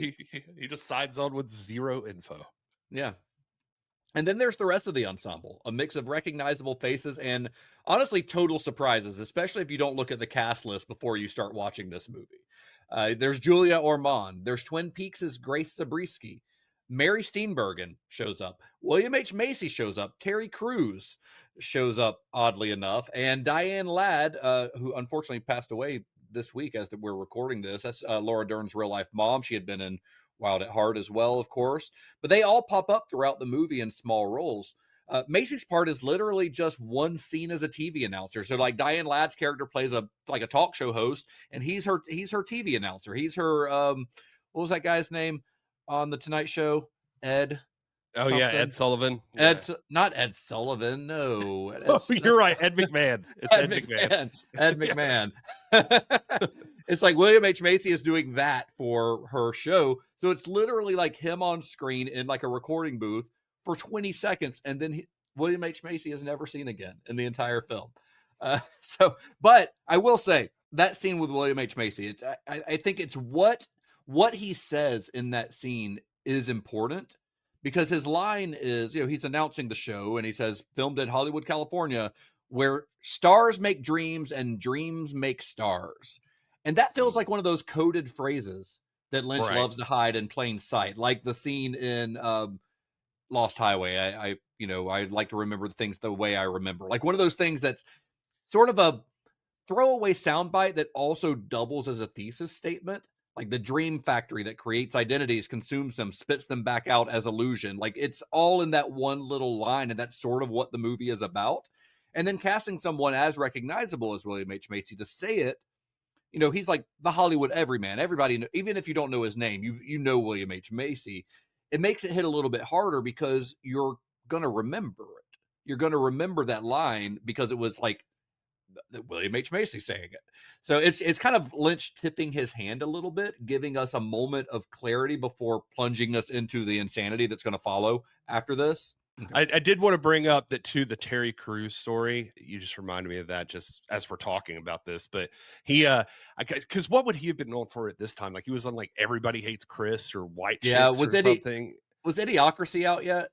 he just signs on with zero info. Yeah. And then there's the rest of the ensemble, a mix of recognizable faces and honestly total surprises, especially if you don't look at the cast list before you start watching this movie. There's Julia Ormond. There's Twin Peaks' Grace Zabriskie. Mary Steenburgen shows up. William H. Macy shows up. Terry Crews shows up, oddly enough. And Diane Ladd, who unfortunately passed away this week as we're recording this. That's Laura Dern's real-life mom. She had been in Wild at Heart as well, of course. But they all pop up throughout the movie in small roles. Macy's part is literally just one scene as a TV announcer. So like Diane Ladd's character plays a talk show host, and he's her TV announcer. He's her what was that guy's name on the Tonight Show? Ed. Oh yeah, Ed Sullivan. Not Ed Sullivan. No. You're right. Ed McMahon. It's Ed McMahon. Ed McMahon. It's like William H. Macy is doing that for her show. So it's literally like him on screen in like a recording booth for 20 seconds. And then William H. Macy is never seen again in the entire film. But I will say that scene with William H. Macy, I think it's what he says in that scene is important, because his line is, he's announcing the show and he says, filmed in Hollywood, California, where stars make dreams and dreams make stars. And that feels like one of those coded phrases that Lynch loves to hide in plain sight, like the scene in Lost Highway. I like to remember the things the way I remember. Like one of those things that's sort of a throwaway soundbite that also doubles as a thesis statement. Like the dream factory that creates identities, consumes them, spits them back out as illusion. Like it's all in that one little line, and that's sort of what the movie is about. And then casting someone as recognizable as William H. Macy to say it, he's like the Hollywood everyman. Everybody, even if you don't know his name, you know William H. Macy. It makes it hit a little bit harder because you're going to remember it. You're going to remember that line because it was like William H. Macy saying it. So it's kind of Lynch tipping his hand a little bit, giving us a moment of clarity before plunging us into the insanity that's going to follow after this. Okay. I did want to bring up that too, the Terry Crews story. You just reminded me of that just as we're talking about this. But he, because what would he have been known for at this time? Like he was on like Everybody Hates Chris or White Chicks or something. Was Idiocracy out yet?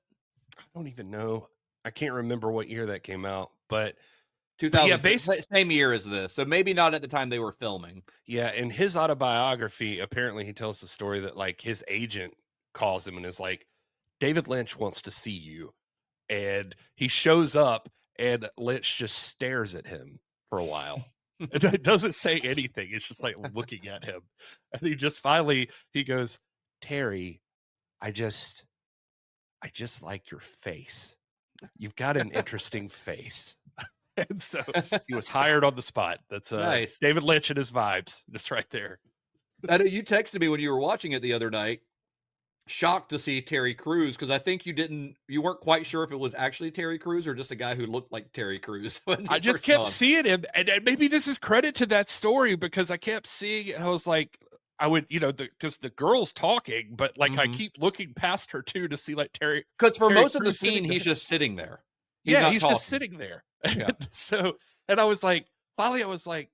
I don't even know. I can't remember what year that came out, but 2000, same year as this. So maybe not at the time they were filming. Yeah. In his autobiography, apparently he tells the story that like his agent calls him and is like, David Lynch wants to see you. And he shows up and Lynch just stares at him for a while. And it doesn't say anything. It's just like looking at him. And he just finally, he goes, Terry, I just like your face. You've got an interesting face. And so he was hired on the spot. That's nice. David Lynch and his vibes. Just right there. I know you texted me when you were watching it the other night. Shocked to see Terry Crews, because I think you weren't quite sure if it was actually Terry Crews or just a guy who looked like Terry Crews. I just kept seeing him, and maybe this is credit to that story because I kept seeing it. And I was like, I would, because the girl's talking, but like I keep looking past her too to see like Terry. Because for most of the scene, he's just sitting there. He's just sitting there. Yeah. And I was like, finally, I was like,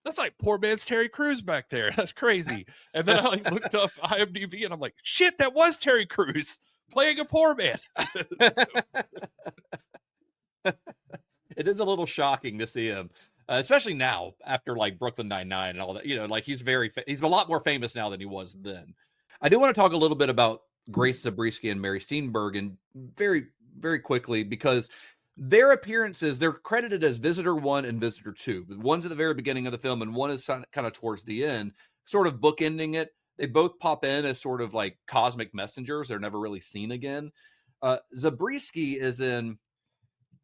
that's like poor man's Terry Crews back there. That's crazy. And then I like looked up IMDb and I'm like, shit, that was Terry Crews playing a poor man. It is a little shocking to see him, especially now after like Brooklyn Nine-Nine and all that. Like he's a lot more famous now than he was then. I do want to talk a little bit about Grace Zabriskie and Mary Steenburgen very, very quickly, because their appearances, they're credited as Visitor 1 and Visitor 2. One's at the very beginning of the film and one is kind of towards the end, sort of bookending it. They both pop in as sort of like cosmic messengers. They're never really seen again. Zabriskie is in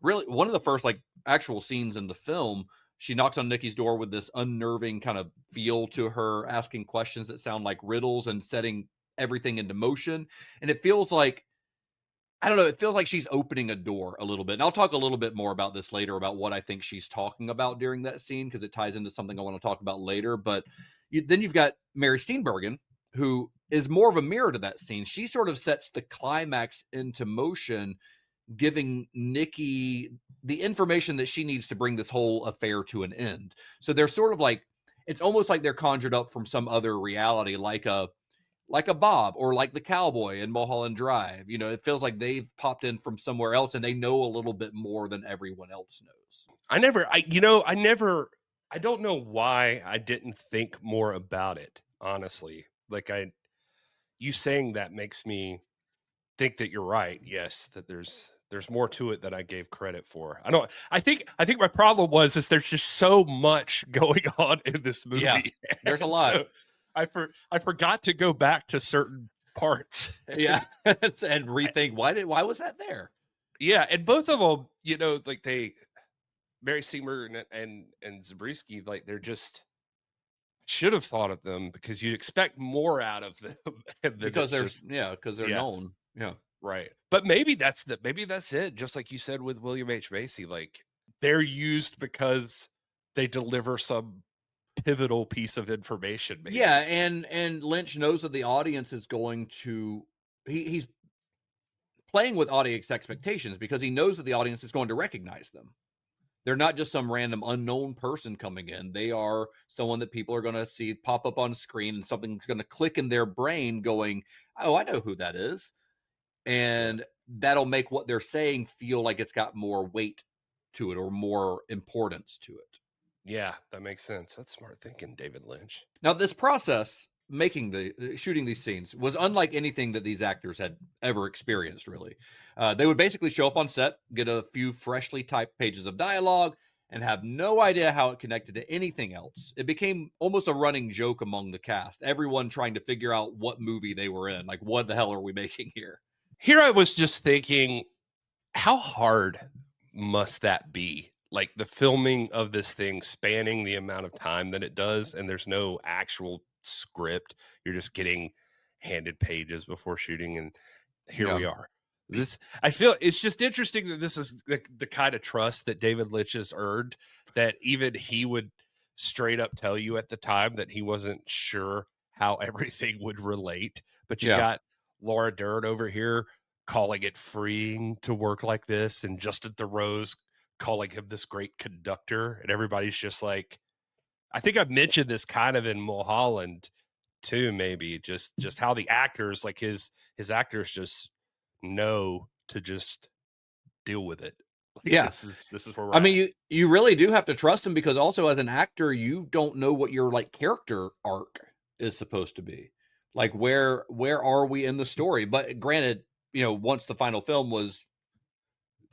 really one of the first like actual scenes in the film. She knocks on Nikki's door with this unnerving kind of feel to her, asking questions that sound like riddles and setting everything into motion. And it feels like, I don't know, it feels like she's opening a door a little bit. And I'll talk a little bit more about this later, about what I think she's talking about during that scene, because it ties into something I want to talk about later. But then you've got Mary Steenburgen, who is more of a mirror to that scene. She sort of sets the climax into motion, giving Nikki the information that she needs to bring this whole affair to an end. So they're sort of like, it's almost like they're conjured up from some other reality, like a Bob or like the cowboy in Mulholland Drive. You know, it feels like they've popped in from somewhere else and they know a little bit more than everyone else knows. I don't know why I didn't think more about it, honestly. Like you saying that makes me think that you're right. Yes, that there's more to it than I gave credit for. I think my problem is there's just so much going on in this movie. Yeah, there's a lot. So I forgot to go back to certain parts. Yeah. And rethink why was that there? Yeah, and both of them, you know, like Mary Steenburgen and Zabriskie, like they're just should have thought of them, because you'd expect more out of them. Because they're known. Yeah. Right. But maybe that's it. Just like you said with William H. Macy, like they're used because they deliver some pivotal piece of information. Maybe. Yeah, and Lynch knows that the audience is going to he's playing with audience expectations, because he knows that the audience is going to recognize them. They're not just some random unknown person coming in. They are someone that people are going to see pop up on screen, and something's going to click in their brain going, oh, I know who that is. And that'll make what they're saying feel like it's got more weight to it or more importance to it. Yeah, that makes sense. That's smart thinking, David Lynch. Now, this process, shooting these scenes, was unlike anything that these actors had ever experienced, really. They would basically show up on set, get a few freshly typed pages of dialogue, and have no idea how it connected to anything else. It became almost a running joke among the cast, everyone trying to figure out what movie they were in. Like, what the hell are we making here? Here I was just thinking, how hard must that be? Like the filming of this thing spanning the amount of time that it does, and there's no actual script. You're just getting handed pages before shooting, and here we are. I feel it's just interesting that this is the kind of trust that David Lynch has earned, that even he would straight up tell you at the time that he wasn't sure how everything would relate. But you got Laura Dern over here calling it freeing to work like this, and Justin Theroux's calling him this great conductor, and everybody's just like, I think I've mentioned this kind of in Mulholland too, maybe just how the actors, like his actors, just know to just deal with it. Like, this is where we're at. mean, you really do have to trust him, because also as an actor, you don't know what your like character arc is supposed to be. Like, where are we in the story? But granted, you know, once the final film was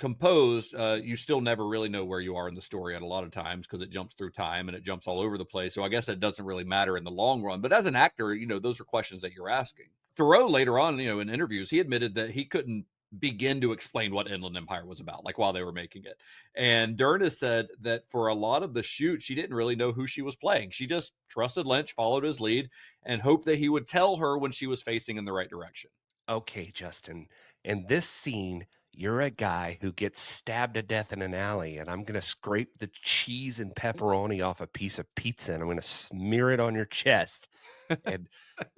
composed, you still never really know where you are in the story at a lot of times, because it jumps through time and it jumps all over the place. So I guess it doesn't really matter in the long run. But as an actor, you know, those are questions that you're asking. Theroux later on, you know, in interviews, he admitted that he couldn't begin to explain what Inland Empire was about, like while they were making it. And Dern has said that for a lot of the shoot, she didn't really know who she was playing. She just trusted Lynch, followed his lead, and hoped that he would tell her when she was facing in the right direction. Okay, Justin, in this scene, you're a guy who gets stabbed to death in an alley, and I'm going to scrape the cheese and pepperoni off a piece of pizza, and I'm going to smear it on your chest. And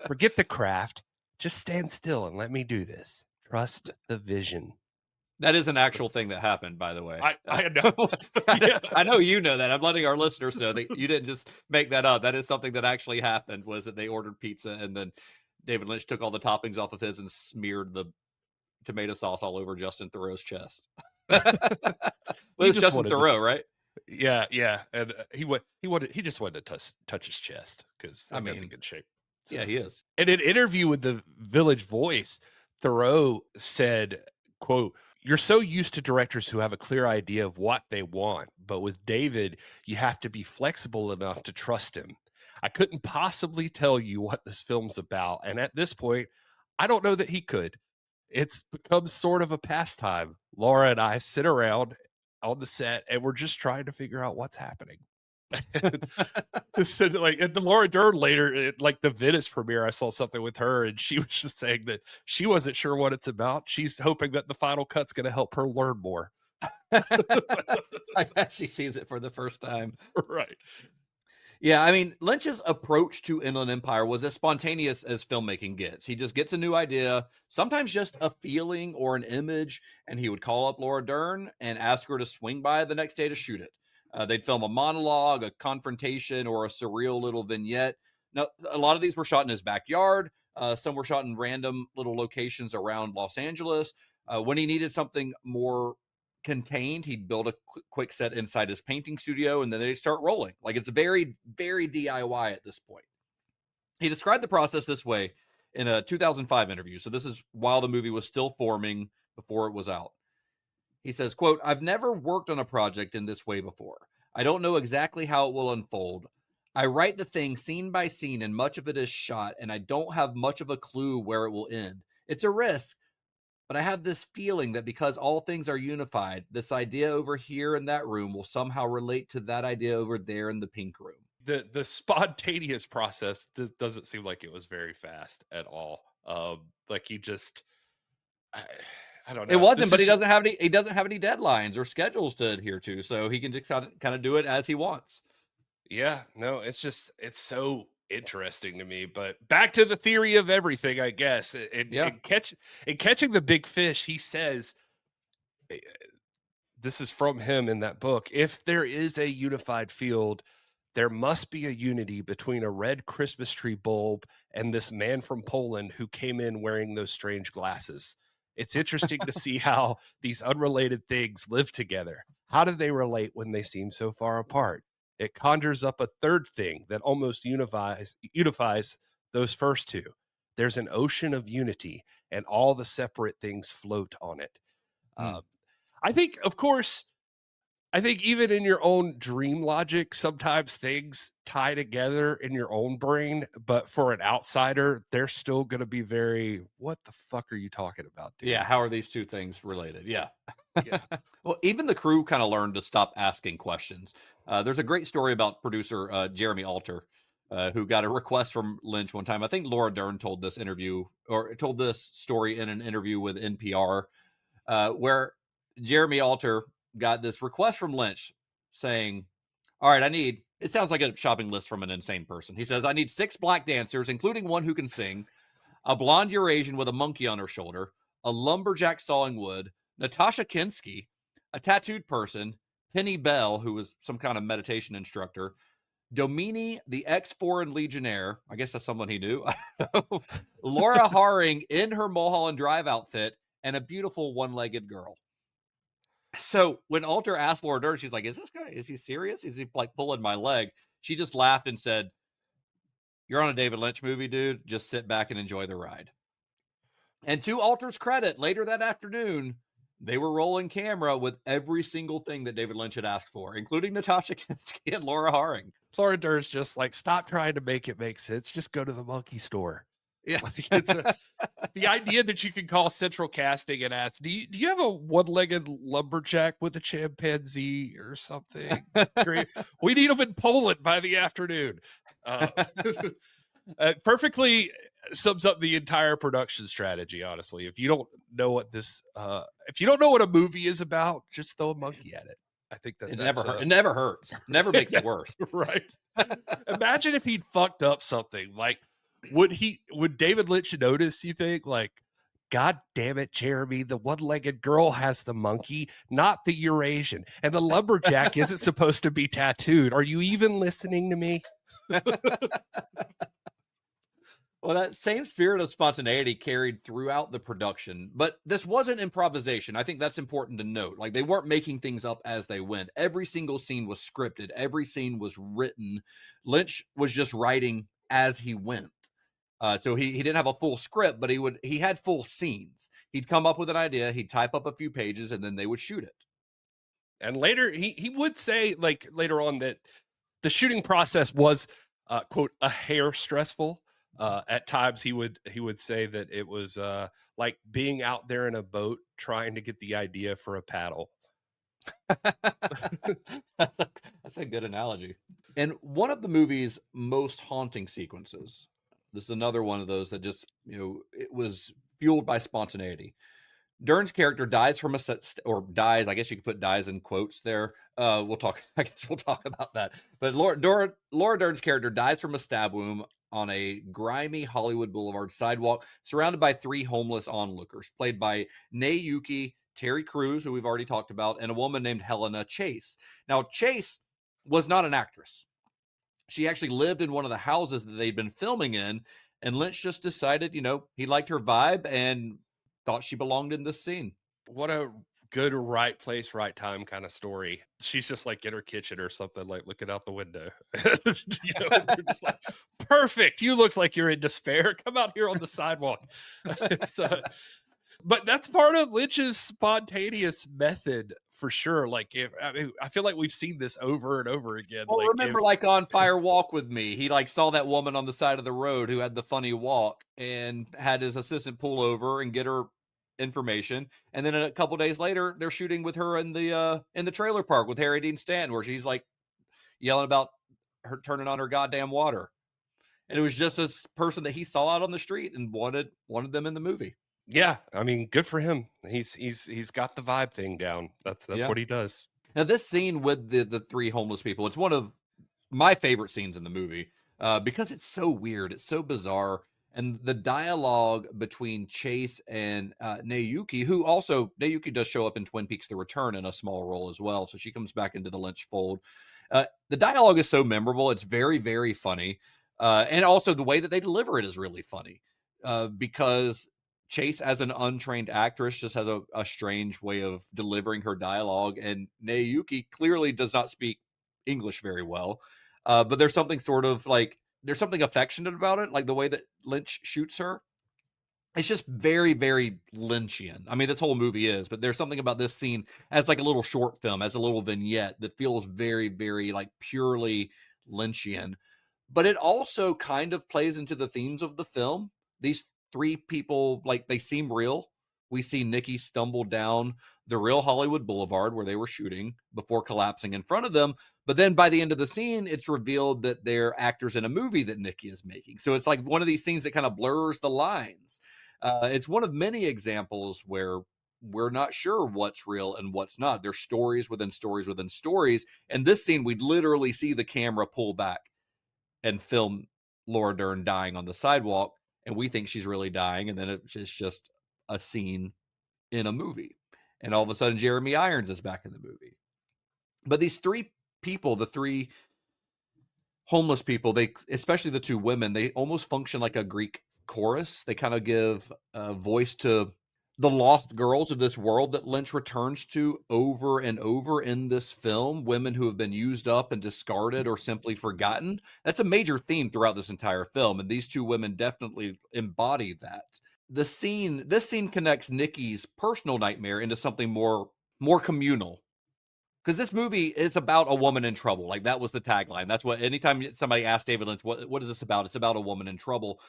forget the craft. Just stand still and let me do this. Trust the vision. That is an actual thing that happened, by the way. I know. Yeah. I know you know that. I'm letting our listeners know that you didn't just make that up. That is something that actually happened, was that they ordered pizza, and then David Lynch took all the toppings off of his and smeared the tomato sauce all over Justin Theroux's chest. Well, it's Justin Theroux, right? Yeah. And he just wanted to touch his chest, because I mean, that's in good shape. So. Yeah, he is. In an interview with the Village Voice, Theroux said, quote, "You're so used to directors who have a clear idea of what they want, but with David, you have to be flexible enough to trust him. I couldn't possibly tell you what this film's about, and at this point, I don't know that he could. It's become sort of a pastime. Laura and I sit around on the set, and we're just trying to figure out what's happening." So, like, and Laura Dern later, at, like, the Venice premiere, I saw something with her, and she was just saying that she wasn't sure what it's about. She's hoping that the final cut's going to help her learn more. I guess she sees it for the first time. Right. Yeah, I mean, Lynch's approach to Inland Empire was as spontaneous as filmmaking gets. He just gets a new idea, sometimes just a feeling or an image, and he would call up Laura Dern and ask her to swing by the next day to shoot it. They'd film a monologue, a confrontation, or a surreal little vignette. Now, a lot of these were shot in his backyard. Some were shot in random little locations around Los Angeles. When he needed something more contained, he'd build a quick set inside his painting studio, and then they'd start rolling. Like, it's very, very DIY at this point. He described the process this way in a 2005 interview. So this is while the movie was still forming, before it was out. He says, quote, "I've never worked on a project in this way before. I don't know exactly how it will unfold. I write the thing scene by scene, and much of it is shot, and I don't have much of a clue where it will end. It's a risk, but I have this feeling that because all things are unified, this idea over here in that room will somehow relate to that idea over there in the pink room." The spontaneous process doesn't seem like it was very fast at all. Like, he just, I don't know. It wasn't, but he doesn't have any deadlines or schedules to adhere to, so he can just kind of do it as he wants. Yeah, no, it's so interesting to me. But back to the theory of everything, I guess. In catching the big fish, he says, this is from him in that book: if there is a unified field, there must be a unity between a red Christmas tree bulb and this man from Poland who came in wearing those strange glasses. It's interesting to see how these unrelated things live together. How do they relate when they seem so far apart? It conjures up a third thing that almost unifies those first two. There's an ocean of unity, and all the separate things float on it. I think, of course, even in your own dream logic, sometimes things tie together in your own brain, but for an outsider, they're still going to be very, what the fuck are you talking about, dude? Yeah, how are these two things related? Yeah. Well, even the crew kind of learned to stop asking questions. There's a great story about producer Jeremy Alter, who got a request from Lynch one time. I think Laura Dern told this story in an interview with NPR, where Jeremy Alter got this request from Lynch saying, all right, it sounds like a shopping list from an insane person. He says, I need 6 black dancers, including one who can sing, a blonde Eurasian with a monkey on her shoulder, a lumberjack sawing wood, Natasha Kinski, a tattooed person, Penny Bell, who was some kind of meditation instructor, Domini, the ex-foreign legionnaire, I guess that's someone he knew, Laura Haring in her Mulholland Drive outfit, and a beautiful one-legged girl. So when Alter asked Laura Dern, she's like, is he serious? Is he like pulling my leg? She just laughed and said, you're on a David Lynch movie, dude. Just sit back and enjoy the ride. And to Alter's credit, later that afternoon, they were rolling camera with every single thing that David Lynch had asked for, including Natasha Kinski and Laura Haring. Laura Dern's just like, stop trying to make it make sense. Just go to the monkey store. Yeah. Like, the idea that you can call central casting and ask, do you have a one-legged lumberjack with a chimpanzee or something? Great. We need them in Poland by the afternoon. Perfectly sums up the entire production strategy, honestly. If you don't know what a movie is about, just throw a monkey at it. I think that it never hurts. Never makes it worse. Right. Imagine if he'd fucked up something. Like, would David Lynch notice, you think? Like, God damn it, Jeremy, the one-legged girl has the monkey, not the Eurasian. And the lumberjack isn't supposed to be tattooed. Are you even listening to me? Well, that same spirit of spontaneity carried throughout the production, but this wasn't improvisation. I think that's important to note. Like, they weren't making things up as they went. Every single scene was scripted. Every scene was written. Lynch was just writing as he went. So he didn't have a full script, but he had full scenes. He'd come up with an idea, he'd type up a few pages, and then they would shoot it. And later, he would say, like, later on, that the shooting process was, quote, a hair stressful. At times he would say that it was like being out there in a boat trying to get the idea for a paddle. That's a good analogy. And one of the movie's most haunting sequences, this is another one of those that just, it was fueled by spontaneity. Dern's character dies from or dies, I guess you could put dies in quotes there. I guess we'll talk about that. But Laura Dern's character dies from a stab wound on a grimy Hollywood Boulevard sidewalk, surrounded by 3 homeless onlookers, played by McDudely, Terry Crews, who we've already talked about, and a woman named Helena Chase. Now, Chase was not an actress. She actually lived in one of the houses that they'd been filming in, and Lynch just decided, he liked her vibe and thought she belonged in this scene. What a good right place, right time kind of story. She's just like in her kitchen or something, like looking out the window. They're just like, perfect. You look like you're in despair. Come out here on the sidewalk. But that's part of Lynch's spontaneous method for sure. Like, I feel like we've seen this over and over again. Well, remember, on Fire Walk with Me, he saw that woman on the side of the road who had the funny walk and had his assistant pull over and get her information. And then a couple days later, they're shooting with her in the trailer park with Harry Dean Stanton, where she's like yelling about her turning on her goddamn water. And it was just a person that he saw out on the street and wanted them in the movie. Yeah, I mean, good for him. He's got the vibe thing down. That's what he does. Now, this scene with the 3 homeless people, it's one of my favorite scenes in the movie because it's so weird. It's so bizarre. And the dialogue between Chase and McDudely, who also, McDudely does show up in Twin Peaks: The Return in a small role as well. So she comes back into the Lynch fold. The dialogue is so memorable. It's very, very funny. And also the way that they deliver it is really funny because Chase, as an untrained actress, just has a strange way of delivering her dialogue. And McDudely clearly does not speak English very well. But there's something there's something affectionate about it, like the way that Lynch shoots her. It's just very, very Lynchian. I mean, this whole movie is, but there's something about this scene as like a little short film, as a little vignette that feels very, very purely Lynchian. But it also kind of plays into the themes of the film. These 3 people, they seem real. We see Nikki stumble down the real Hollywood Boulevard where they were shooting before collapsing in front of them. But then by the end of the scene, it's revealed that they're actors in a movie that Nikki is making. So it's like one of these scenes that kind of blurs the lines. It's one of many examples where we're not sure what's real and what's not. There's stories within stories within stories. And this scene, we literally see the camera pull back and film Laura Dern dying on the sidewalk. And we think she's really dying. And then it's just a scene in a movie. And all of a sudden, Jeremy Irons is back in the movie. But these 3 people, the 3 homeless people, especially the 2 women, they almost function like a Greek chorus. They kind of give a voice to the lost girls of this world that Lynch returns to over and over in this film. Women who have been used up and discarded or simply forgotten. That's a major theme throughout this entire film. And these 2 women definitely embody that. This scene connects Nikki's personal nightmare into something more communal. Because this movie is about a woman in trouble. Like, that was the tagline. That's what, anytime somebody asked David Lynch, what is this about? It's about a woman in trouble.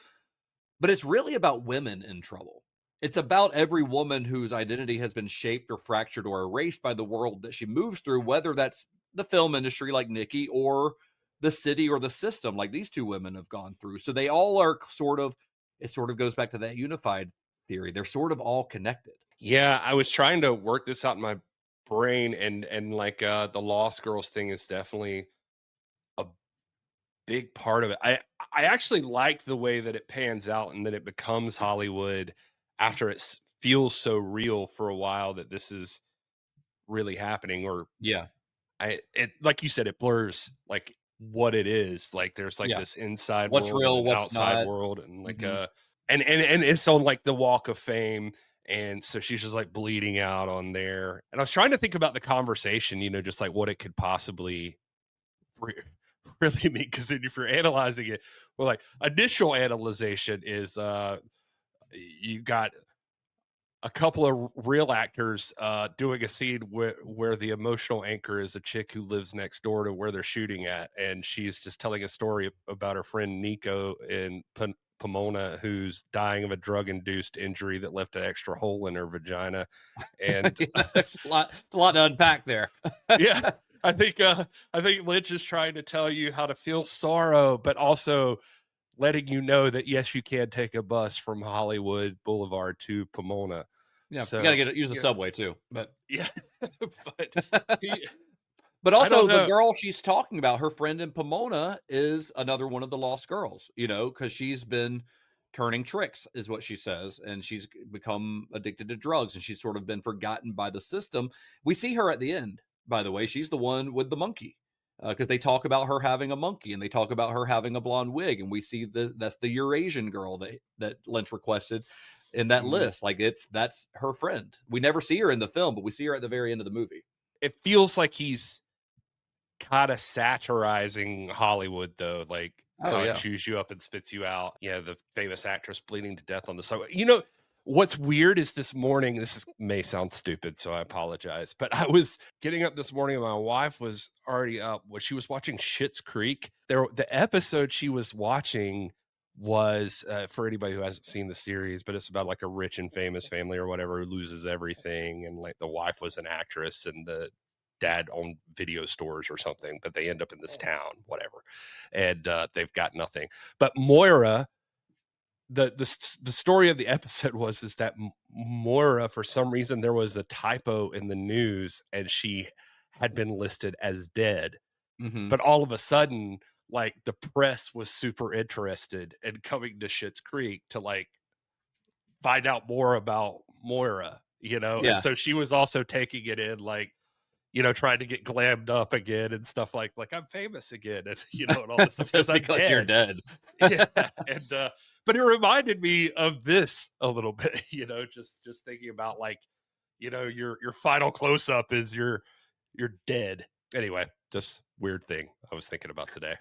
But it's really about women in trouble. It's about every woman whose identity has been shaped or fractured or erased by the world that she moves through, whether that's the film industry like Nikki or the city or the system like these 2 women have gone through. So they all are it sort of goes back to that unified theory. They're sort of all connected. Yeah, I was trying to work this out in my brain, and the Lost Girls thing is definitely a big part of it. I actually like the way that it pans out and that it becomes Hollywood after it feels so real for a while that this is really happening. Or like you said, it blurs what it is. There's this inside what's world, real, and what's outside not. world, and and it's on the Walk of Fame. And so she's just bleeding out on there. And I was trying to think about the conversation, just what it could possibly really mean. Because if you're analyzing it, well, initial analyzation is you got a couple of real actors doing a scene where the emotional anchor is a chick who lives next door to where they're shooting at. And she's just telling a story about her friend Nico in Pomona, who's dying of a drug-induced injury that left an extra hole in her vagina. And there's a lot to unpack there. Yeah. I think Lynch is trying to tell you how to feel sorrow, but also letting you know that yes, you can take a bus from Hollywood Boulevard to Pomona. Yeah, So, you gotta use the subway too. But yeah, but also the girl she's talking about, her friend in Pomona, is another one of the lost girls. Because she's been turning tricks, is what she says, and she's become addicted to drugs, and she's sort of been forgotten by the system. We see her at the end, by the way. She's the one with the monkey. Because they talk about her having a monkey, and they talk about her having a blonde wig, and we see that's the Eurasian girl that Lynch requested in that list. Like that's her friend. We never see her in the film, but we see her at the very end of the movie. It feels like he's kind of satirizing Hollywood, though. Like, chews you up and spits you out. Yeah, the famous actress bleeding to death on the subway. What's weird is this morning, may sound stupid, so I apologize, but I was getting up this morning and my wife was already up. She was watching Schitt's Creek. The episode she was watching was, for anybody who hasn't seen the series, but it's about like a rich and famous family or whatever who loses everything. And like the wife was an actress and the dad owned video stores or something, but they end up in this town, whatever. And they've got nothing. But Moira... The story of the episode is that Moira, for some reason, there was a typo in the news and she had been listed as dead. Mm-hmm. But all of a sudden, like the press was super interested in coming to Schitt's Creek to like find out more about Moira, Yeah. And so she was also taking it in like, trying to get glammed up again and stuff like I'm famous again and and all this stuff because you're dead. Yeah. And but it reminded me of this a little bit, just thinking about like, your final close up is you're dead. Anyway, just weird thing I was thinking about today.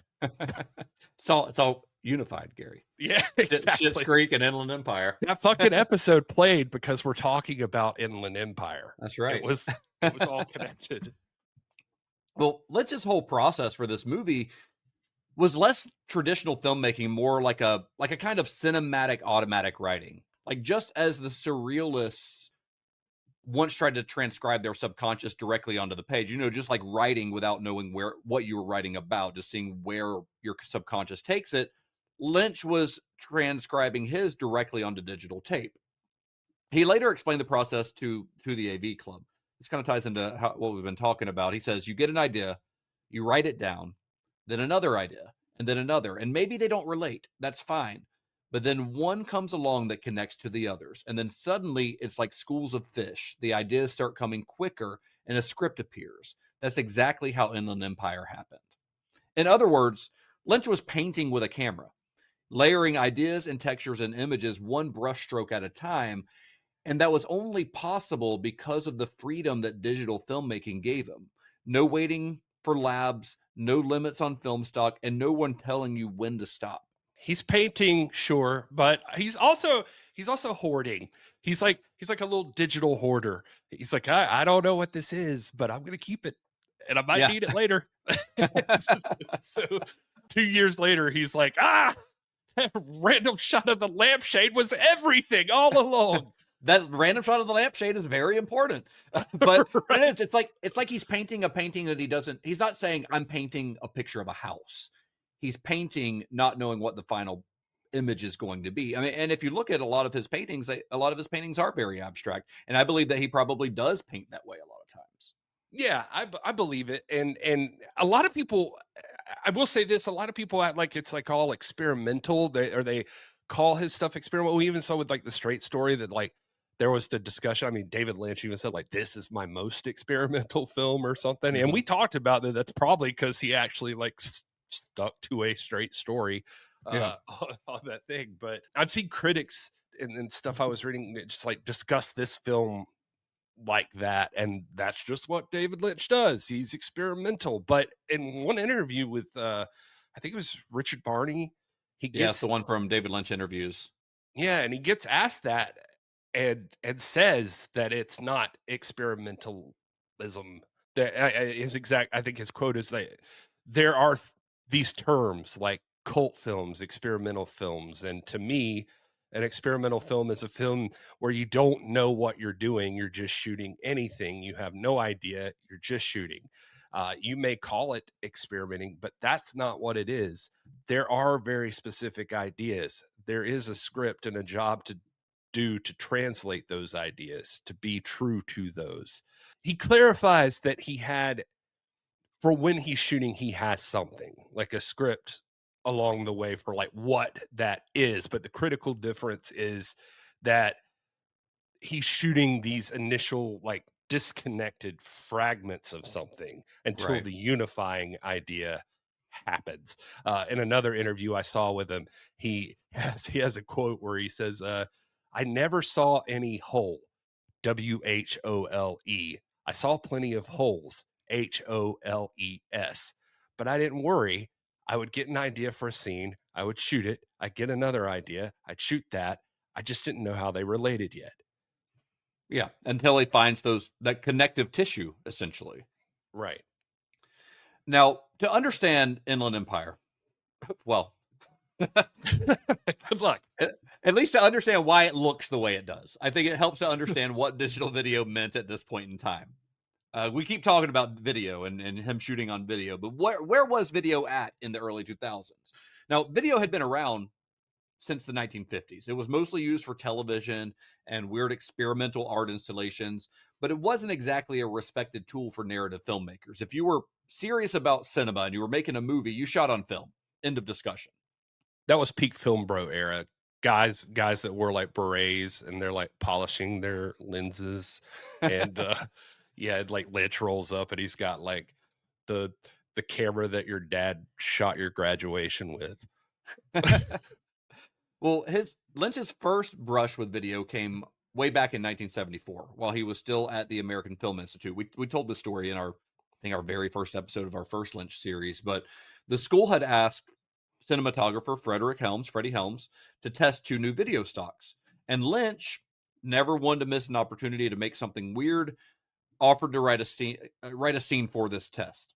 It's all unified, Gary. Yeah, exactly. Schitt's Creek and Inland Empire. That fucking episode played because we're talking about Inland Empire. That's right. It was all connected. Well, Lynch's whole process for this movie was less traditional filmmaking, more like a kind of cinematic automatic writing. Like just as the surrealists once tried to transcribe their subconscious directly onto the page, just like writing without knowing what you were writing about, just seeing where your subconscious takes it. Lynch was transcribing his directly onto digital tape. He later explained the process to the AV Club. This kind of ties into what we've been talking about. He says, you get an idea, you write it down, then another idea, and then another. And maybe they don't relate. That's fine. But then one comes along that connects to the others. And then suddenly it's like schools of fish. The ideas start coming quicker and a script appears. That's exactly how Inland Empire happened. In other words, Lynch was painting with a camera, layering ideas and textures and images one brushstroke at a time. And that was only possible because of the freedom that digital filmmaking gave him. No waiting for labs, no limits on film stock, and no one telling you when to stop. He's painting, sure, but he's also hoarding. He's like a little digital hoarder. He's like, I don't know what this is, but I'm gonna keep it, and I might need it later. So 2 years later, he's like, that random shot of the lampshade was everything all along. That random shot of the lampshade is very important, but right. It's like he's painting a painting that he's not saying I'm painting a picture of a house. He's painting not knowing what the final image is going to be. I mean, and if you look at a lot of his paintings are very abstract, and I believe that he probably does paint that way a lot of times. Yeah, I believe it, and a lot of people, I will say this, a lot of people act like it's like all experimental. They call his stuff experimental. We even saw with like the Straight Story that like there was the discussion. I mean, David Lynch even said like, this is my most experimental film or something. Mm-hmm. And we talked about that. That's probably because he actually like stuck to a straight story on that thing. But I've seen critics and stuff I was reading that just like discuss this film like that. And that's just what David Lynch does. He's experimental. But in one interview with, I think it was Richard Barney. It's the one from David Lynch Interviews. Yeah. And he gets asked that and says that it's not experimentalism. I think his quote is that there are these terms like cult films, experimental films. And to me, an experimental film is a film where you don't know what you're doing. You're just shooting anything. You have no idea. You're just shooting. You may call it experimenting, but that's not what it is. There are very specific ideas. There is a script and a job to do to translate those ideas, to be true to those. He clarifies that he had, for when he's shooting, he has something like a script along the way for like what that is. But the critical difference is that he's shooting these initial like disconnected fragments of something until Right. the unifying idea happens. In another interview I saw with him, he has a quote where he says, I never saw any hole, WHOLE. I saw plenty of holes, HOLES, but I didn't worry. I would get an idea for a scene, I would shoot it, I'd get another idea, I'd shoot that. I just didn't know how they related yet. Yeah, until he finds that connective tissue, essentially. Right. Now, to understand Inland Empire, well, good luck. At least to understand why it looks the way it does. I think it helps to understand what digital video meant at this point in time. We keep talking about video and him shooting on video, but where was video at in the early 2000s? Now, video had been around since the 1950s. It was mostly used for television and weird experimental art installations, but it wasn't exactly a respected tool for narrative filmmakers. If you were serious about cinema and you were making a movie, you shot on film. End of discussion. That was peak film bro era. Guys that wore like berets and they're like polishing their lenses. And like Lynch rolls up and he's got like the camera that your dad shot your graduation with. Well, Lynch's first brush with video came way back in 1974 while he was still at the American Film Institute. We told this story in our very first episode of our first Lynch series, but the school had asked cinematographer Freddie Helms, to test 2 new video stocks. And Lynch, never one to miss an opportunity to make something weird, offered to write a scene for this test.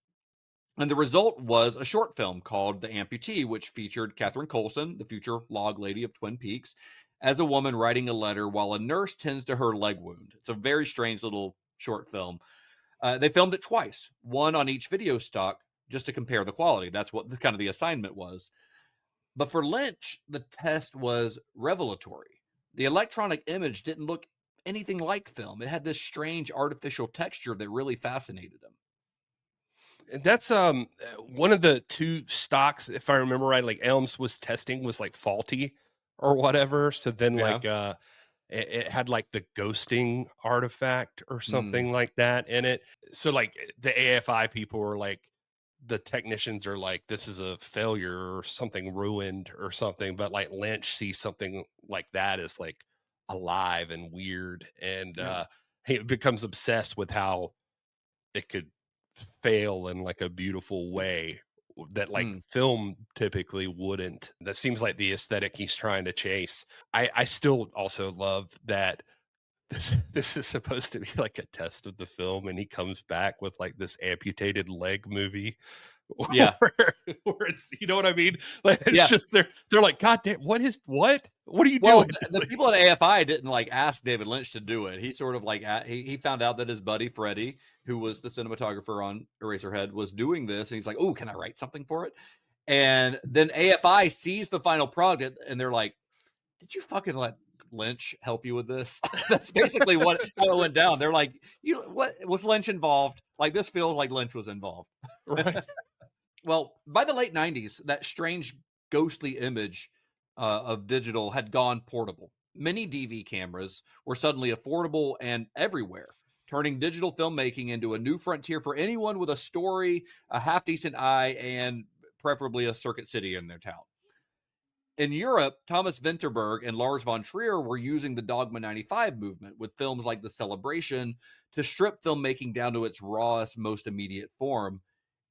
And the result was a short film called The Amputee, which featured Catherine Coulson, the future log lady of Twin Peaks, as a woman writing a letter while a nurse tends to her leg wound. It's a very strange little short film. They filmed it twice, one on each video stock, just to compare the quality. That's what the assignment was. But for Lynch, the test was revelatory. The electronic image didn't look anything like film. It had this strange artificial texture that really fascinated him. That's one of the 2 stocks, if I remember right, like Elms was testing was like faulty or whatever. So then it had like the ghosting artifact or something like that in it. So like the AFI people were like, the technicians are like, this is a failure or something ruined or something. But like Lynch sees something like that as like alive and weird. And he becomes obsessed with how it could fail in like a beautiful way that like film typically wouldn't. That seems like the aesthetic he's trying to chase. I still also love that this is supposed to be like a test of the film, and he comes back with like this amputated leg movie. Yeah. Where it's, you know what I mean? Like it's just they're like, God damn, what are you doing? The people at AFI didn't like ask David Lynch to do it. He sort of like he found out that his buddy Freddie, who was the cinematographer on Eraserhead, was doing this, and he's like, "Oh, can I write something for it?" And then AFI sees the final product, and they're like, "Did you fucking let Lynch help you with this?" That's basically how it went down. They're like, what was Lynch involved? Like, this feels like Lynch was involved. Right. Well, by the late 90s, that strange ghostly image of digital had gone portable. MiniDV cameras were suddenly affordable and everywhere, turning digital filmmaking into a new frontier for anyone with a story, a half-decent eye, and preferably a circuit city in their town. In Europe, Thomas Vinterberg and Lars von Trier were using the Dogma 95 movement with films like The Celebration to strip filmmaking down to its rawest, most immediate form.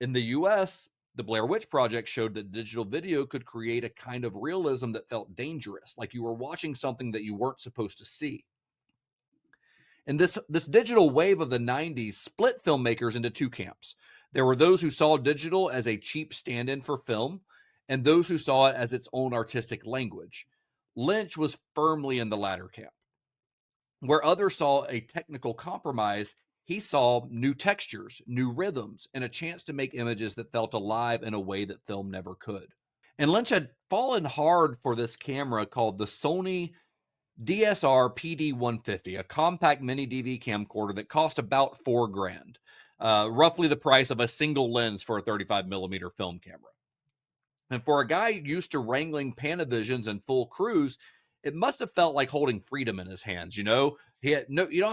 In the US, the Blair Witch Project showed that digital video could create a kind of realism that felt dangerous, like you were watching something that you weren't supposed to see. And this digital wave of the 90s split filmmakers into 2 camps. There were those who saw digital as a cheap stand-in for film, and those who saw it as its own artistic language. Lynch was firmly in the latter camp. Where others saw a technical compromise, he saw new textures, new rhythms, and a chance to make images that felt alive in a way that film never could. And Lynch had fallen hard for this camera called the Sony DSR PD150, a compact MiniDV camcorder that cost about $4,000, roughly the price of a single lens for a 35 millimeter film camera. And for a guy used to wrangling Panavisions and full crews, it must have felt like holding freedom in his hands. You don't have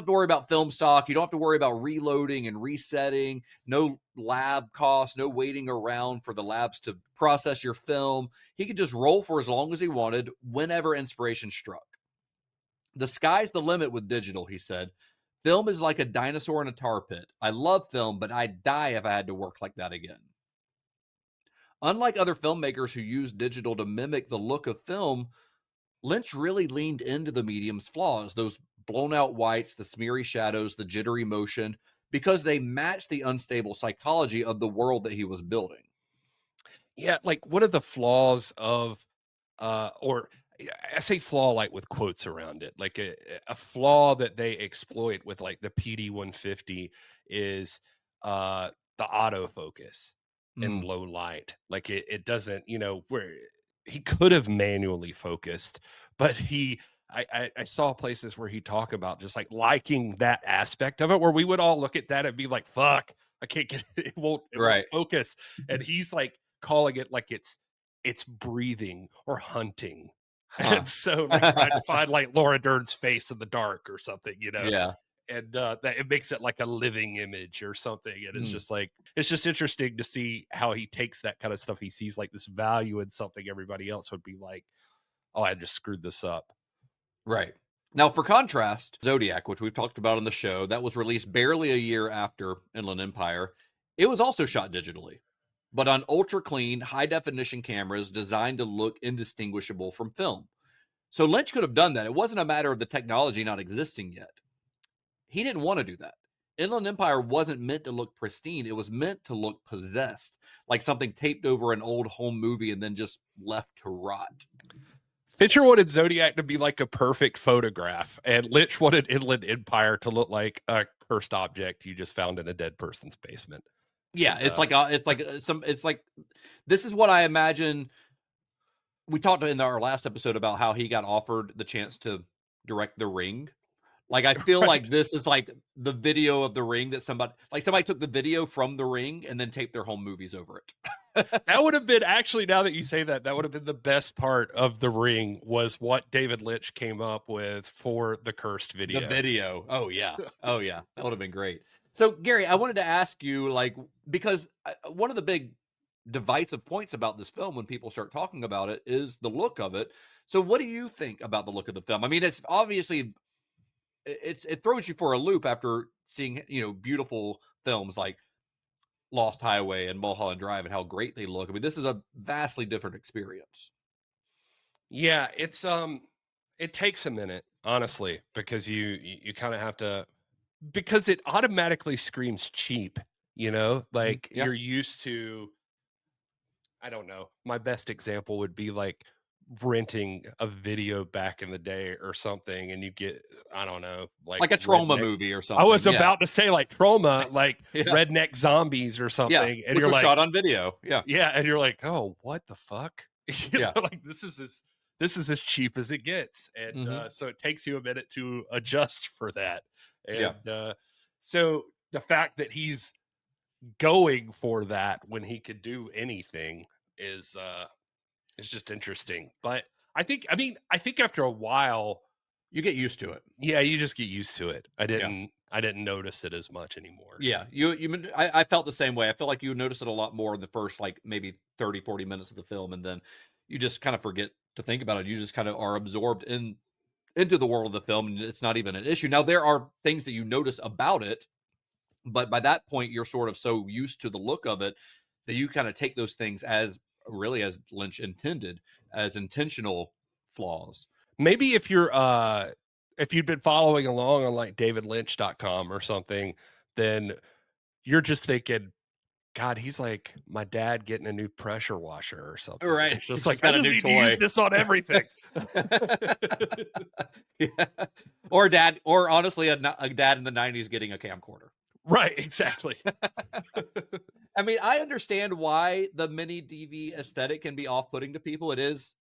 to worry about film stock. You don't have to worry about reloading and resetting. No lab costs, no waiting around for the labs to process your film. He could just roll for as long as he wanted, whenever inspiration struck. The sky's the limit with digital, he said. Film is like a dinosaur in a tar pit. I love film, but I'd die if I had to work like that again. Unlike other filmmakers who use digital to mimic the look of film, Lynch really leaned into the medium's flaws, those blown out whites, the smeary shadows, the jittery motion, because they matched the unstable psychology of the world that he was building. Yeah, like one of the flaws of, or I say flaw like with quotes around it, like a flaw that they exploit with like the PD150 is the autofocus in low light. Like it doesn't, where he could have manually focused, but I saw places where he talked about just like liking that aspect of it, where we would all look at that and be like, fuck, I can't get it. It won't focus. And he's like calling it like it's breathing or hunting. And so like trying to find like Laura Dern's face in the dark or something, Yeah. And that it makes it like a living image or something. And it's just like, it's just interesting to see how he takes that kind of stuff. He sees like this value in something everybody else would be like, oh, I just screwed this up. Right. Now, for contrast, Zodiac, which we've talked about on the show, that was released barely a year after Inland Empire. It was also shot digitally, but on ultra clean, high definition cameras designed to look indistinguishable from film. So Lynch could have done that. It wasn't a matter of the technology not existing yet. He didn't want to do that. Inland Empire wasn't meant to look pristine. It was meant to look possessed, like something taped over an old home movie and then just left to rot. Fincher wanted Zodiac to be like a perfect photograph, and Lynch wanted Inland Empire to look like a cursed object you just found in a dead person's basement. Yeah, it's like this is what I imagine. We talked in our last episode about how he got offered the chance to direct The Ring. Like, I feel like this is like the video of The Ring that somebody took the video from The Ring and then taped their home movies over it. That would have been, actually, now that you say that, that would have been the best part of The Ring, was what David Lynch came up with for the cursed video. The video. Oh, yeah. Oh, yeah. That would have been great. So, Gary, I wanted to ask you, like, because one of the big divisive points about this film when people start talking about it is the look of it. So what do you think about the look of the film? I mean, it's obviously... It throws you for a loop after seeing, beautiful films like Lost Highway and Mulholland Drive and how great they look. I mean, this is a vastly different experience. Yeah, it's it takes a minute, honestly, because you kind of have to, because it automatically screams cheap, like you're used to, I don't know. My best example would be like renting a video back in the day or something, and you get, I don't know, like a trauma movie or something. I was about to say like trauma, like Redneck Zombies or something, and which you're was like shot on video. Yeah, and you're like, oh, what the fuck? Like this is as cheap as it gets, and so it takes you a minute to adjust for that, and so the fact that he's going for that when he could do anything is just interesting. But I think after a while you get used to it. Yeah, you just get used to it. I didn't notice it as much anymore. Yeah, I felt the same way. I feel like you notice it a lot more in the first like maybe 30-40 minutes of the film, and then you just kind of forget to think about it. You just kind of are absorbed into the world of the film, and it's not even an issue. Now, there are things that you notice about it, but by that point you're sort of so used to the look of it that you kind of take those things as Lynch intended, as intentional flaws. Maybe if you'd been following along on like davidlynch.com or something, then you're just thinking, God, he's like my dad getting a new pressure washer or something. Right. It's just like, I just need to use this on everything. Or honestly, a dad in the 90s getting a camcorder. Right, exactly. I mean, I understand why the MiniDV aesthetic can be off-putting to people. It is,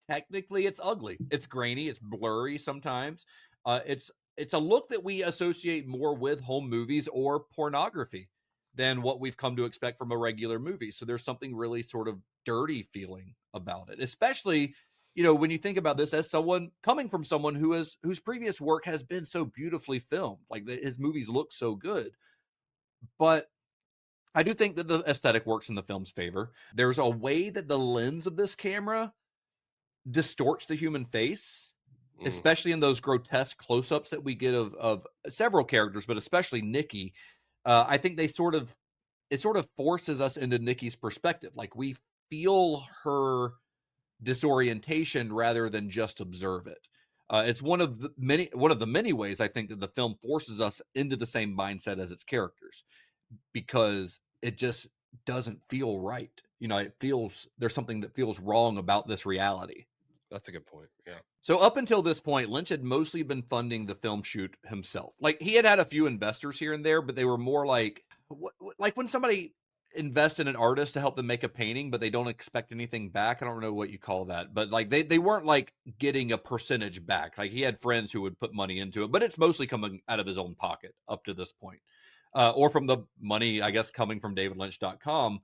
technically it's ugly. It's grainy. It's blurry sometimes. It's a look that we associate more with home movies or pornography than what we've come to expect from a regular movie. So there's something really sort of dirty feeling about it, especially, when you think about this as someone coming from someone whose previous work has been so beautifully filmed, like his movies look so good. But I do think that the aesthetic works in the film's favor. There's a way that the lens of this camera distorts the human face, especially in those grotesque close-ups that we get of several characters, but especially Nikki. I think it sort of forces us into Nikki's perspective. Like we feel her disorientation rather than just observe it. It's one of the many ways I think that the film forces us into the same mindset as its characters, because it just doesn't feel right. There's something that feels wrong about this reality. That's a good point. Yeah. So up until this point, Lynch had mostly been funding the film shoot himself. Like he had a few investors here and there, but they were more like when somebody invests in an artist to help them make a painting, but they don't expect anything back. I don't know what you call that, but like they weren't like getting a percentage back. Like he had friends who would put money into it, but it's mostly coming out of his own pocket up to this point. Or from the money, I guess, coming from DavidLynch.com.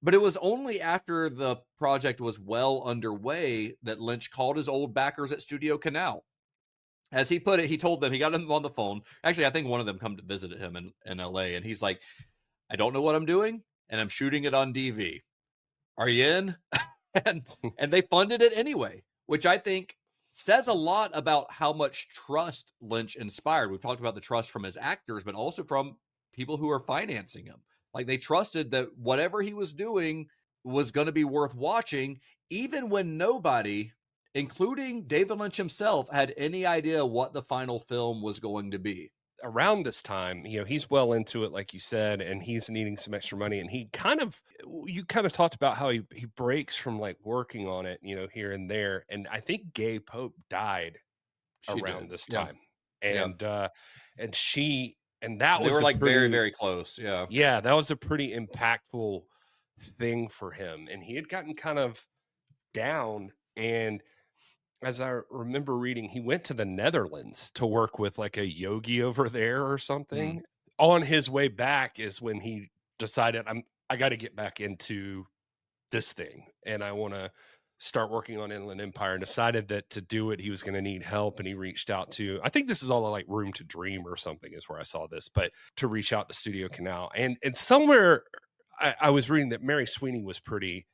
But it was only after the project was well underway that Lynch called his old backers at Studio Canal. As he put it, he told them, he got them on the phone. Actually, I think one of them come to visit him in LA, and he's like, I don't know what I'm doing, and I'm shooting it on DV. Are you in? and they funded it anyway, which I think says a lot about how much trust Lynch inspired. We've talked about the trust from his actors, but also from people who are financing him. Like they trusted that whatever he was doing was going to be worth watching, even when nobody, including David Lynch himself, had any idea what the final film was going to be. Around this time, he's well into it, like you said, and he's needing some extra money. And you kind of talked about how he breaks from like working on it, here and there. And I think Gay Pope died around this time. And that they were like very, very close. Yeah. Yeah. That was a pretty impactful thing for him. And he had gotten kind of down, and as I remember reading, he went to the Netherlands to work with like a yogi over there or something. On his way back is when he decided, I got to get back into this thing, and I want to start working on Inland Empire, and decided that to do it, he was going to need help. And he reached out to, I think this is all like Room to Dream or something is where I saw this, but to reach out to Studio Canal. And somewhere I was reading that Mary Sweeney was pretty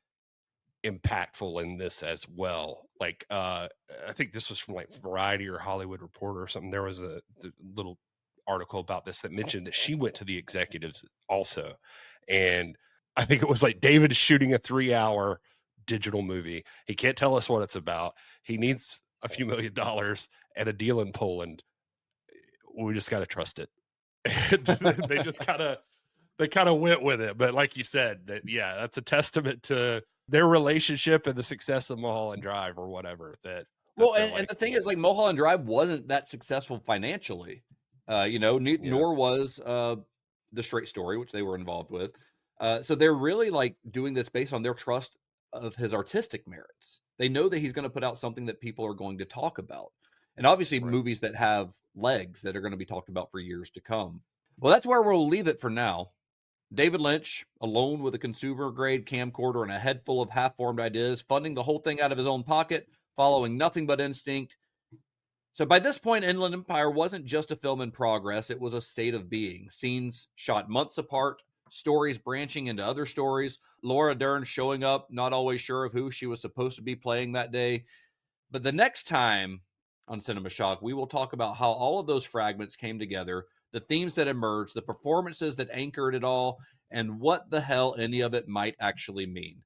impactful in this as well. Like I think this was from like Variety or Hollywood Reporter or something. There was a little article about this that mentioned that she went to the executives also, and I think it was like, David is shooting a 3-hour digital movie. He can't tell us what it's about. He needs a few $1 million and a deal in Poland. We just got to trust it. They just kind of went with it. But like you said, that's a testament to their relationship and the success of Mulholland Drive or whatever. And the thing is, like, Mulholland Drive wasn't that successful financially, nor was The Straight Story, which they were involved with. So they're really like doing this based on their trust of his artistic merits. They know that he's going to put out something that people are going to talk about. And obviously movies that have legs that are going to be talked about for years to come. Well, that's where we'll leave it for now. David Lynch, alone with a consumer-grade camcorder and a head full of half-formed ideas, funding the whole thing out of his own pocket, following nothing but instinct. So by this point, Inland Empire wasn't just a film in progress, it was a state of being. Scenes shot months apart, stories branching into other stories, Laura Dern showing up, not always sure of who she was supposed to be playing that day. But the next time on Cinema Shock, we will talk about how all of those fragments came together, the themes that emerged, the performances that anchored it all, and what the hell any of it might actually mean.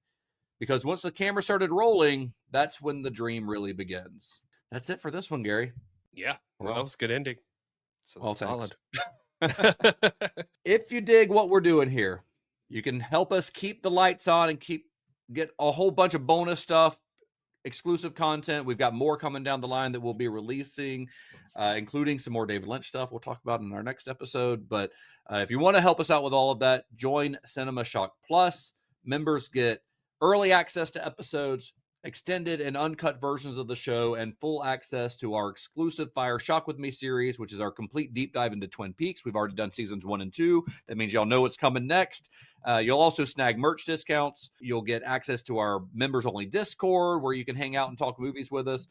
Because once the camera started rolling, that's when the dream really begins. That's it for this one, Gary. Yeah, well, that was a good ending. So well, solid. If you dig what we're doing here, you can help us keep the lights on and get a whole bunch of bonus stuff exclusive content. We've got more coming down the line that we'll be releasing, including some more David Lynch stuff we'll talk about in our next episode. But if you want to help us out with all of that, join Cinema Shock Plus. Members get early access to episodes, extended and uncut versions of the show, and full access to our exclusive Fire Shock With Me series, which is our complete deep dive into Twin Peaks. We've already done seasons 1 and 2. That means y'all know what's coming next. You'll also snag merch discounts. You'll get access to our members-only Discord, where you can hang out and talk movies with us.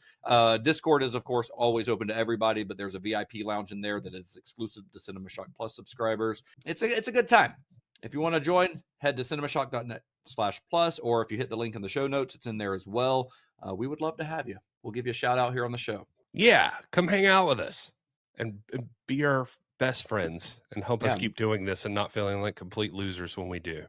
Discord is, of course, always open to everybody, but there's a VIP lounge in there that is exclusive to Cinema Shock Plus subscribers. It's a good time. If you want to join, head to cinemashock.net/plus, or if you hit the link in the show notes, it's in there as well. We would love to have you. We'll give you a shout out here on the show. Yeah, come hang out with us and be our best friends and help us keep doing this and not feeling like complete losers when we do.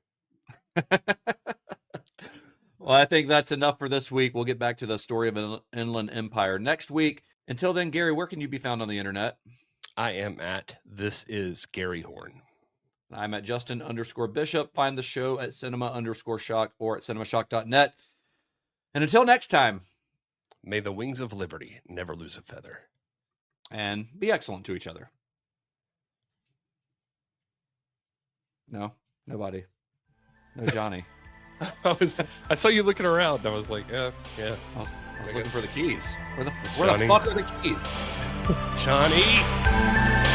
Well, I think that's enough for this week. We'll get back to the story of an Inland Empire next week. Until then, Gary, where can you be found on the internet? I am at This Is Gary Horne. I'm at Justin_Bishop. Find the show at cinema_shock or at cinemashock.net. And until next time, may the wings of liberty never lose a feather. And be excellent to each other. No, nobody. No Johnny. I saw you looking around. I was like, yeah. I was looking for the keys. Where the Johnny. fuck are the keys? Johnny.